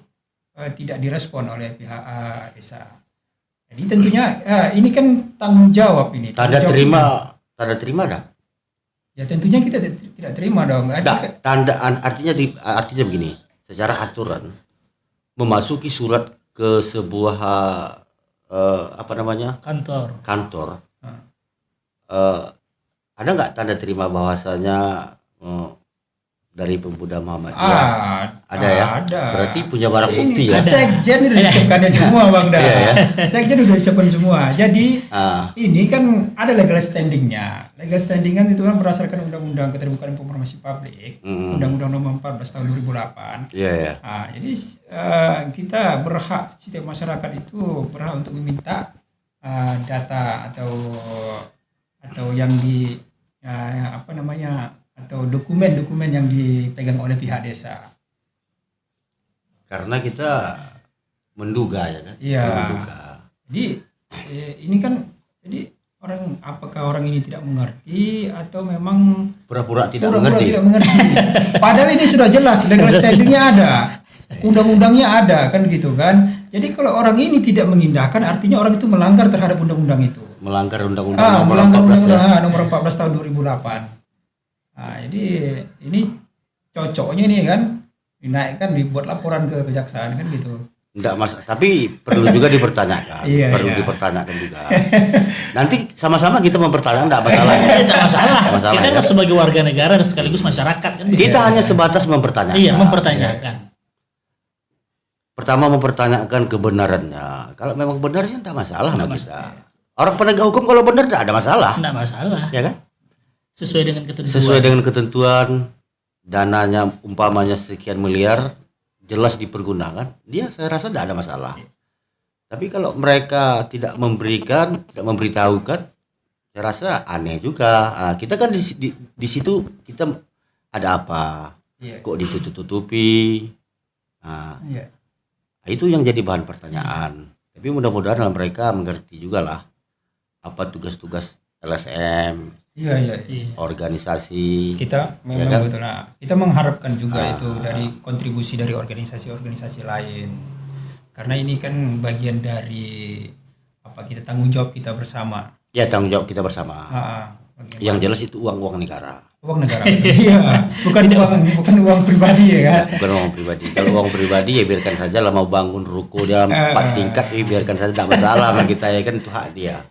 tidak direspon oleh pihak desa. Jadi tentunya ini kan tanggung jawab ini. Tanda terima dah. Ya tentunya kita tidak terima dong. Artinya begini, secara aturan memasuki surat ke sebuah kantor. Ada nggak tanda terima bahwasanya dari Pemuda Muhammadiyah Ada ya? Ada. Berarti punya barang bukti Ini ya? sekjen udah disiapkannya semua Bang Da. Iya, ya. Sekjen udah disiapkan semua. Jadi Ah, ini kan ada legal standingnya. Legal standing kan itu kan berdasarkan Undang-Undang Keterbukaan Informasi Publik, Undang-Undang Nomor 14 Tahun 2008. iya ya. Jadi kita berhak, setiap masyarakat itu berhak untuk meminta data atau yang di atau dokumen-dokumen yang dipegang oleh pihak desa. Karena kita menduga ya kan? Iya. Menduga. Jadi ini kan apakah orang ini tidak mengerti atau memang Pura-pura tidak pura-pura mengerti. tidak mengerti. Padahal ini sudah jelas legal standingnya ada, undang-undangnya ada kan gitu kan. Jadi kalau orang ini tidak mengindahkan, artinya orang itu melanggar terhadap undang-undang itu. Melanggar undang-undang nomor Melanggar 14 ya. undang-undang nomor 14 tahun 2008. Jadi ini cocoknya nih kan dinaikkan, dibuat laporan ke kejaksaan kan gitu. Enggak mas, tapi perlu juga dipertanyakan. Iya, perlu iya. dipertanyakan juga. Nanti sama-sama kita mempertanyakan, enggak masalah. Tidak masalah. Nggak masalah, Kita ya. kan sebagai warga negara dan sekaligus masyarakat kan. Kita hanya sebatas mempertanyakan. Iya, mempertanyakan. Pertama mempertanyakan kebenarannya. Kalau memang benarnya enggak masalah sama Nggak kita. Orang penegak hukum kalau benar enggak ada masalah, Tidak masalah. ya kan? Sesuai dengan ketentuan. Sesuai dengan ketentuan, dananya umpamanya sekian miliar, jelas dipergunakan, dia saya rasa tidak ada masalah. Tapi kalau mereka tidak memberikan, tidak memberitahukan, saya rasa aneh juga. Kita kan di situ kita ada apa? Iya. Kok ditutup-tutupi? Iya. Itu yang jadi bahan pertanyaan. Tapi mudah-mudahan mereka mengerti juga lah apa tugas-tugas LSM, Iya. Iya. organisasi. Kita memang kan? betul. Kita mengharapkan juga itu dari kontribusi dari organisasi-organisasi lain. Karena ini kan bagian dari kita tanggung jawab kita bersama. Ya tanggung jawab kita bersama. Bagaimana? Yang jelas itu uang negara. Uang negara. Iya, bukan uang pribadi ya kan. Bukan uang pribadi. Kalau uang pribadi ya biarkan saja lah, mau bangun ruko dia 4 tingkat ya biarkan saja, tidak masalah sama kita ya kan, itu hak dia.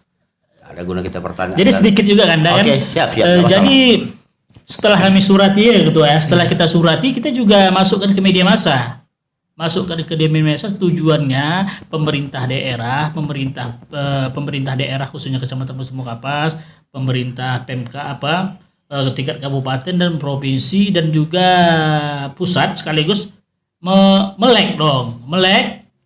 Tak ada guna kita pertanyaan. Jadi sedikit juga kan, Dan? Oke, siap, nggak masalah. Jadi setelah kami surati ya ketua ya, setelah kita surati kita juga masukkan ke media massa. Masukkan ke media massa, tujuannya pemerintah daerah khususnya Kecamatan Pusimo Kapas, pemerintah PMK tingkat kabupaten dan provinsi dan juga pusat sekaligus melek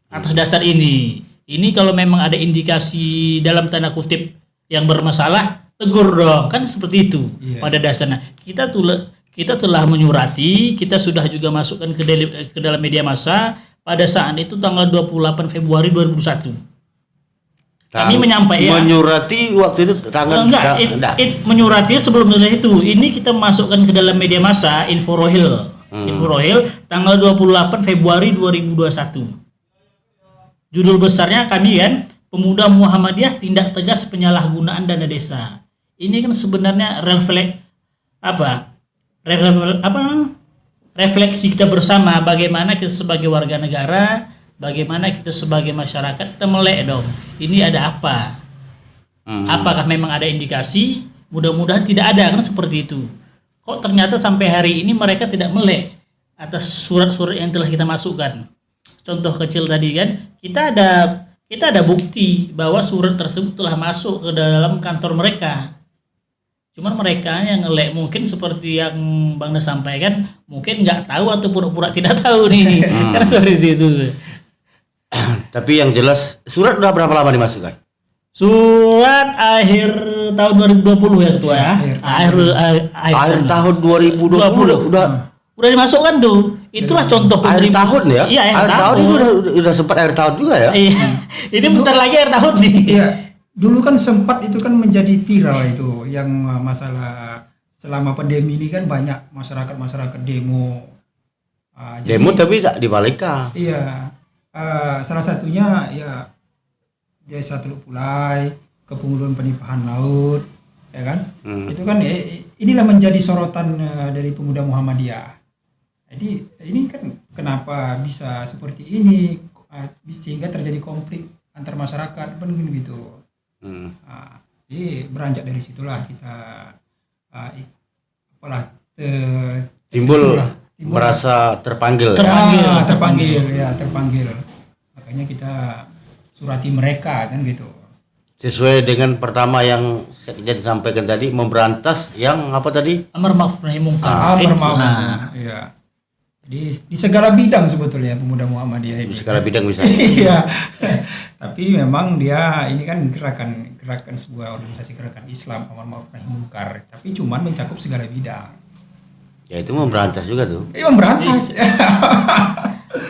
atas dasar ini. Ini kalau memang ada indikasi dalam tanda kutip yang bermasalah, tegur dong, kan seperti itu. Iya. Pada dasarnya kita telah menyurati, kita sudah juga masukkan ke dalam media massa pada saat itu tanggal 28 Februari 2001. Kami menyampaikan menyurati waktu itu tanggal enggak, menyurati sebelum itu. Ini kita masukkan ke dalam media massa Info Rohil tanggal 28 Februari 2021. Judul besarnya kami kan, Pemuda Muhammadiyah tindak tegas penyalahgunaan dana desa. Ini kan sebenarnya refleksi kita bersama, bagaimana kita sebagai warga negara, bagaimana kita sebagai masyarakat, kita melek dong. Ini ada apa? Apakah memang ada indikasi? Mudah-mudahan tidak ada, kan seperti itu. Kok ternyata sampai hari ini mereka tidak melek atas surat-surat yang telah kita masukkan. Contoh kecil tadi kan, kita ada bukti bahwa surat tersebut telah masuk ke dalam kantor mereka. Cuman mereka yang ngelek mungkin seperti yang Bang Da sampaikan, mungkin nggak tahu atau pura-pura tidak tahu nih. Kan seperti itu. Tapi yang jelas surat udah berapa lama dimasukkan? Surat akhir tahun 2020 ya ketua ya. Akhir tahun 2020 udah dimasukkan tuh. Itulah contoh akhir kontribusi. tahun ya? Iya, akhir tahun itu udah sempat akhir tahun juga ya? Iya. Ini bentar lagi akhir tahun nih. Iya. Dulu kan sempat itu kan menjadi viral itu yang masalah selama pandemi ini kan banyak masyarakat demo. Demo tapi tak dibalikan. Iya. Salah satunya ya Desa Teluk Pulai, kepungutan penimpahan laut, ya kan? Itu kan inilah menjadi sorotan dari pemuda Muhammadiyah. Jadi ini kan kenapa bisa seperti ini sehingga terjadi konflik antar masyarakat, kan gitu. Jadi beranjak dari situlah kita timbul merasa terpanggil. Terpanggil ya, terpanggil. Makanya kita surati mereka kan gitu. Sesuai dengan pertama yang Sekjen sampaikan tadi, memberantas yang apa tadi? Amar ma'ruf nahi munkar. Amar ma'ruf. Iya. Di segala bidang sebetulnya pemuda Muhammadiyah Di ini. segala bidang bisa. Iya. Tapi memang dia ini kan gerakan sebuah organisasi gerakan Islam amar ma'ruf nahi munkar, tapi cuman mencakup segala bidang. Ya itu memberantas juga tuh. Memberantas.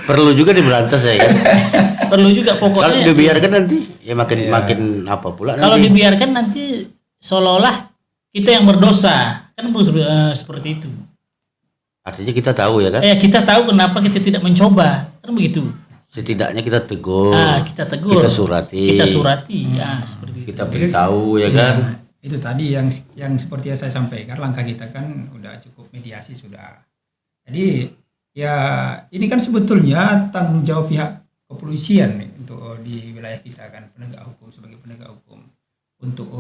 Perlu juga diberantas ya kan. Perlu juga Kalau pokoknya. dibiarkan nanti ya makin apa pula Kalau nanti. dibiarkan nanti seolah-olah kita yang berdosa. Kan seperti itu. Artinya kita tahu ya kan. Kita tahu kenapa kita tidak mencoba. Kan begitu. Setidaknya kita tegur. Kita tegur. Kita surati. Ya, seperti itu. Kita beritahu ya kan. Itu tadi yang seperti yang saya sampaikan, langkah kita kan udah cukup mediasi sudah. Jadi ya ini kan sebetulnya tanggung jawab pihak kepolisian nih, untuk di wilayah kita kan, penegak hukum, sebagai penegak hukum untuk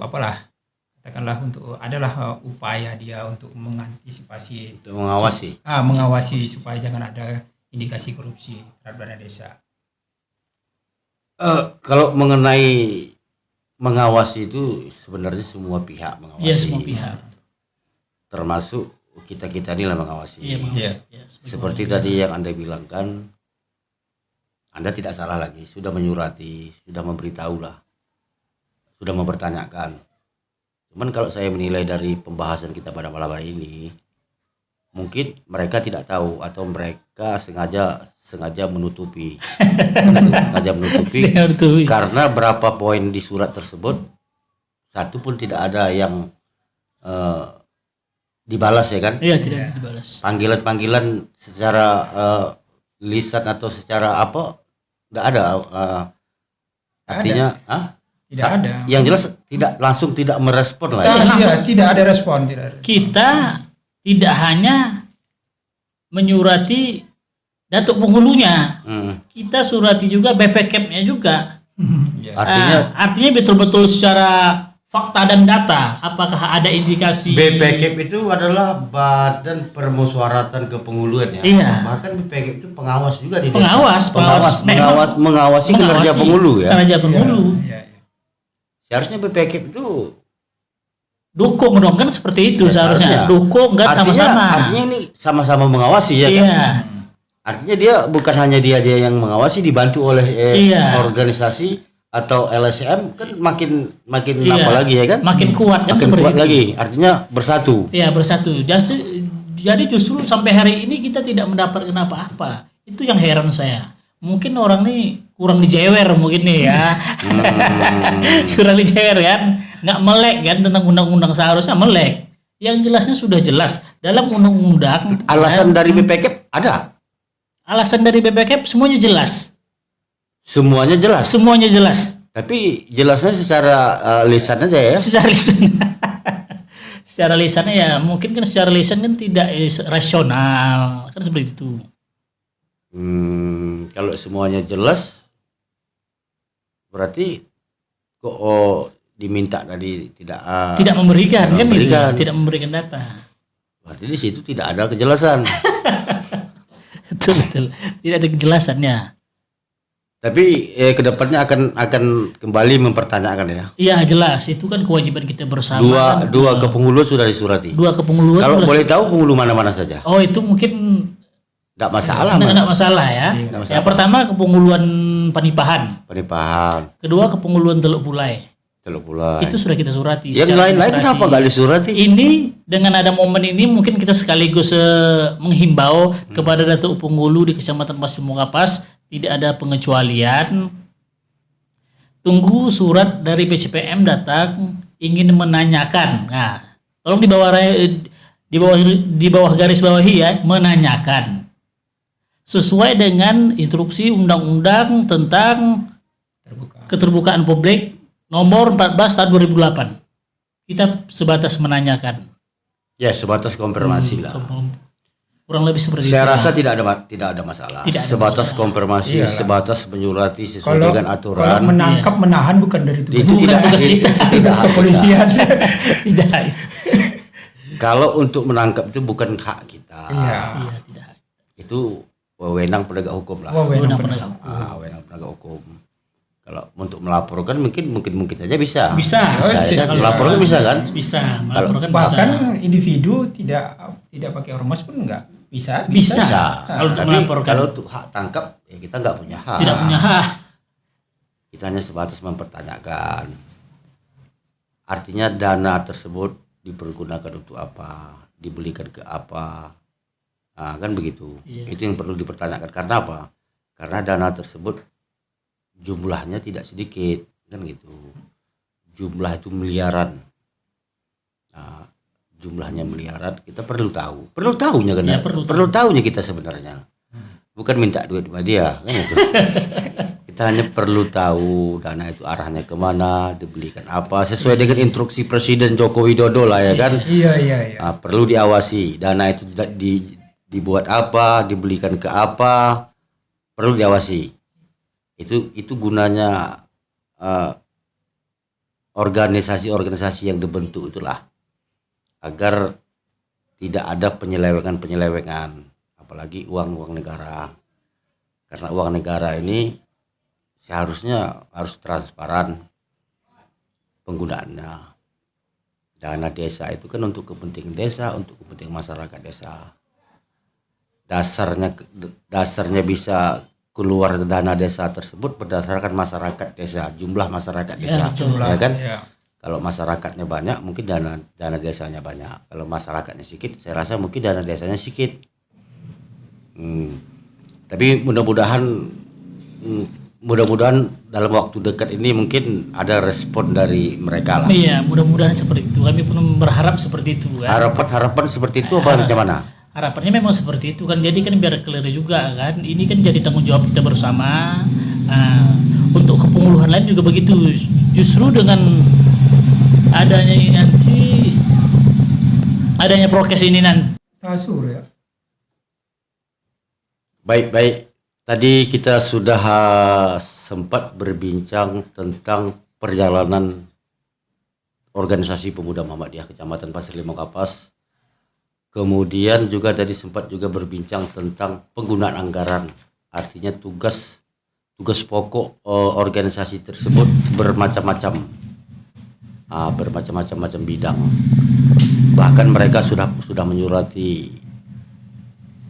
apalah, katakanlah untuk adalah upaya dia untuk mengantisipasi, Untuk mengawasi. mengawasi supaya jangan ada indikasi korupsi terhadap dana desa. Kalau mengenai mengawasi itu sebenarnya semua pihak mengawasi. Iya, semua pihak. Termasuk kita inilah mengawasi. Iya, Iya. Seperti tadi yang Anda bilang kan, Anda tidak salah lagi, sudah menyurati, sudah memberitahu lah, sudah mempertanyakan. Cuman kalau saya menilai dari pembahasan kita pada malam hari ini, mungkin mereka tidak tahu atau mereka sengaja menutupi. Sengaja menutupi karena berapa poin di surat tersebut satu pun tidak ada yang dibalas ya kan. Iya, tidak dibalas. Panggilan secara lisan atau secara apa nggak ada. Artinya Tidak ada. yang jelas tidak merespon lah ya. Tidak ada respon, tidak ada. Kita tidak hanya menyurati Datuk Penghulunya, kita surati juga BPKP-nya juga. Ya. Artinya betul-betul secara fakta dan data, apakah ada indikasi? BPKP itu adalah Badan Permusyawaratan Kepenguluan ya. Iya. Bahkan BPKP itu pengawas juga di desa. Mengawasi Mengawasi kinerja penghulu ya. Kinerja penghulu. Ya. Seharusnya BPKP itu Dukung dong, kan seperti itu seharusnya. seharusnya. Dukung, enggak sama-sama. Artinya ini sama-sama mengawasi ya Iya. kan. Artinya dia bukan hanya dia yang mengawasi, dibantu oleh organisasi atau LSM kan makin apa lagi ya kan? Makin kuat kan, makin seperti kuat itu. lagi. Artinya bersatu. Iya, bersatu. Jadi justru sampai hari ini kita tidak mendapatkan apa-apa. Itu yang heran saya. Mungkin orang nih kurang dijewer mungkin nih ya. Kurang dijewer kan. Nggak melek kan tentang undang-undang, seharusnya melek. Yang jelasnya sudah jelas dalam undang-undang. Alasan dari BPKP ada. Alasan dari BPKP semuanya jelas. Semuanya jelas. Semuanya jelas. Tapi jelasnya secara lisan aja ya. Secara lisan. Secara lisannya ya mungkin kan secara lisan kan tidak rasional. Kan seperti itu. Kalau semuanya jelas berarti kok diminta tadi tidak memberikan kan memberikan. gitu. Tidak memberikan data. Berarti di situ tidak ada kejelasan. Betul. Tidak ada kejelasannya. Tapi kedepannya akan kembali mempertanyakan ya. Iya jelas, itu kan kewajiban kita bersama. Dua kepenghulu sudah disurati. Dua kepenguluan. Kalau boleh tahu penghulu mana-mana saja. Oh itu mungkin Enggak masalah. Enggak masalah ya. Nggak masalah. Yang pertama kepenguluan Panipahan. Kedua kepenguluan Teluk Bulai. Itu sudah kita surati. Yang lain-lain kenapa nggak disurati? Ini dengan ada momen ini mungkin kita sekaligus menghimbau kepada Datuk Penghulu di Kecamatan Pasir Mukapas, tidak ada pengecualian. Tunggu surat dari PCPM datang ingin menanyakan. Nah, tolong di bawah garis bawahi ya, menanyakan. Sesuai dengan instruksi undang-undang tentang keterbukaan publik nomor 14 tahun 2008. Kita sebatas menanyakan. Ya, sebatas konfirmasi lah. Kurang lebih seperti Saya itu. rasa tidak ada masalah. Tidak ada sebatas masalah. konfirmasi, Iyalah. sebatas menyurati sesuai Kalau dengan aturan. kalau menangkap menahan bukan dari tugas Itu Bukan tugas kita. tugas kepolisian. Tidak. Kalau untuk menangkap itu bukan hak kita. Iya. Iya, tidak. Itu wewenang penegak hukum lah. Wewenang Wewenang penegak penegak hukum. Wewenang penegak hukum. Kalau untuk melaporkan mungkin saja bisa. Bisa. Bisa, Kalau- melaporkan bisa kan? Bisa, melaporkan Bahkan bisa. individu tidak pakai ormas pun enggak bisa. Bisa. Bisa. Kalau untuk Tapi melaporkan. kalau untuk hak tangkap ya kita nggak punya hak. Tidak punya hak. Kita hanya sebatas mempertanyakan. Artinya dana tersebut dipergunakan untuk apa, dibelikan ke apa, nah, kan begitu. Iya. Itu yang perlu dipertanyakan. Karena apa? Karena dana tersebut jumlahnya tidak sedikit, kan gitu. Jumlah itu miliaran. Nah, jumlahnya miliaran, kita perlu tahu. Perlu tahunya kan? Iya, Ya? perlu tahunya kita sebenarnya. Bukan minta duit sama dia, kan itu. Kita hanya perlu tahu dana itu arahnya kemana, dibelikan apa, sesuai dengan instruksi Presiden Joko Widodo lah ya kan. Iya. Nah, perlu diawasi, dana itu dibuat apa, dibelikan ke apa, perlu diawasi. Itu gunanya organisasi-organisasi yang dibentuk itulah, agar tidak ada penyelewengan, apalagi uang negara. Karena uang negara ini seharusnya harus transparan penggunaannya. Dana desa itu kan untuk kepentingan desa, untuk kepentingan masyarakat desa. Dasarnya bisa keluar dana desa tersebut berdasarkan masyarakat desa, jumlah masyarakat desa, betul. ya kan? Iya. Kalau masyarakatnya banyak, mungkin dana desanya banyak. Kalau masyarakatnya sedikit, saya rasa mungkin dana desanya sedikit. Tapi mudah-mudahan dalam waktu dekat ini mungkin ada respon dari mereka lah. Iya, mudah-mudahan seperti itu. Kami pun berharap seperti itu kan. Harapan seperti itu apa macam mana? Harapannya memang seperti itu kan. Jadi kan biar clear juga kan. Ini kan jadi tanggung jawab kita bersama. Nah, untuk kepemuluhan lain juga begitu. Justru dengan adanya prokes ini nanti. Tasur ya. Baik. Tadi kita sudah sempat berbincang tentang perjalanan organisasi pemuda Muhammadiyah Kecamatan Pasir Limau Kapas. Kemudian juga tadi sempat juga berbincang tentang penggunaan anggaran. Artinya tugas pokok organisasi tersebut bermacam-macam bidang. Bahkan mereka sudah menyurati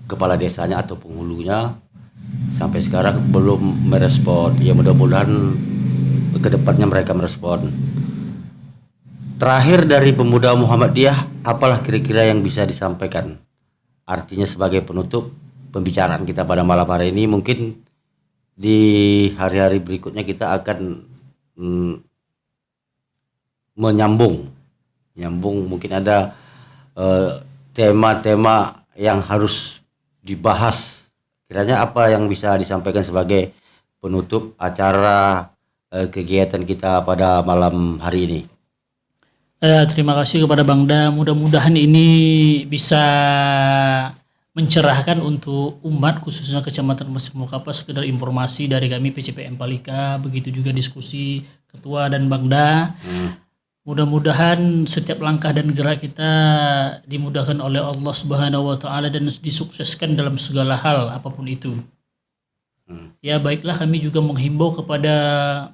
kepala desanya atau penghulunya, sampai sekarang belum merespon. Ya mudah-mudahan kedepannya mereka merespon. Terakhir dari pemuda Muhammadiyah, apalah kira-kira yang bisa disampaikan? Artinya sebagai penutup pembicaraan kita pada malam hari ini, mungkin di hari-hari berikutnya kita akan menyambung mungkin ada tema-tema yang harus dibahas. Kiranya apa yang bisa disampaikan sebagai penutup acara kegiatan kita pada malam hari ini? Terima kasih kepada Bangda. Mudah-mudahan ini bisa mencerahkan untuk umat, khususnya Kecamatan Pasir Limau Kapas. Sekedar informasi dari kami PCPM Palika, begitu juga diskusi Ketua dan Bangda. Mudah-mudahan setiap langkah dan gerak kita dimudahkan oleh Allah Subhanahu wa taala dan disukseskan dalam segala hal apapun itu. Ya baiklah, kami juga menghimbau kepada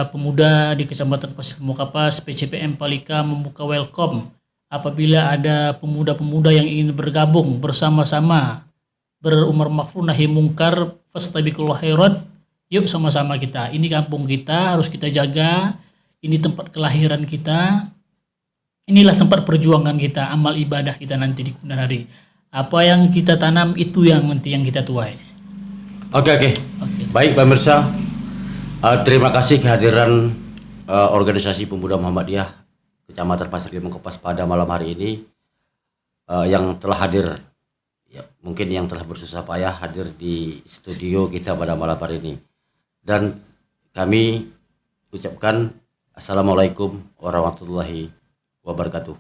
pemuda di Kecamatan Pasir Limau Kapas, PCPM Palika membuka welcome apabila ada pemuda-pemuda yang ingin bergabung bersama-sama berumar ma'ruf nahi mungkar fastabiqul khairat. Yuk sama-sama kita. Ini kampung kita, harus kita jaga. Ini tempat kelahiran kita. Inilah tempat perjuangan kita, amal ibadah kita nanti di kemudian hari. Apa yang kita tanam itu yang nanti yang kita tuai. Oke. Baik pemirsa, terima kasih kehadiran organisasi pemuda Muhammadiyah Kecamatan Pasir Limau Kapas pada malam hari ini, yang telah hadir, ya, mungkin yang telah bersusah payah hadir di studio kita pada malam hari ini. Dan kami ucapkan Assalamualaikum warahmatullahi wabarakatuh.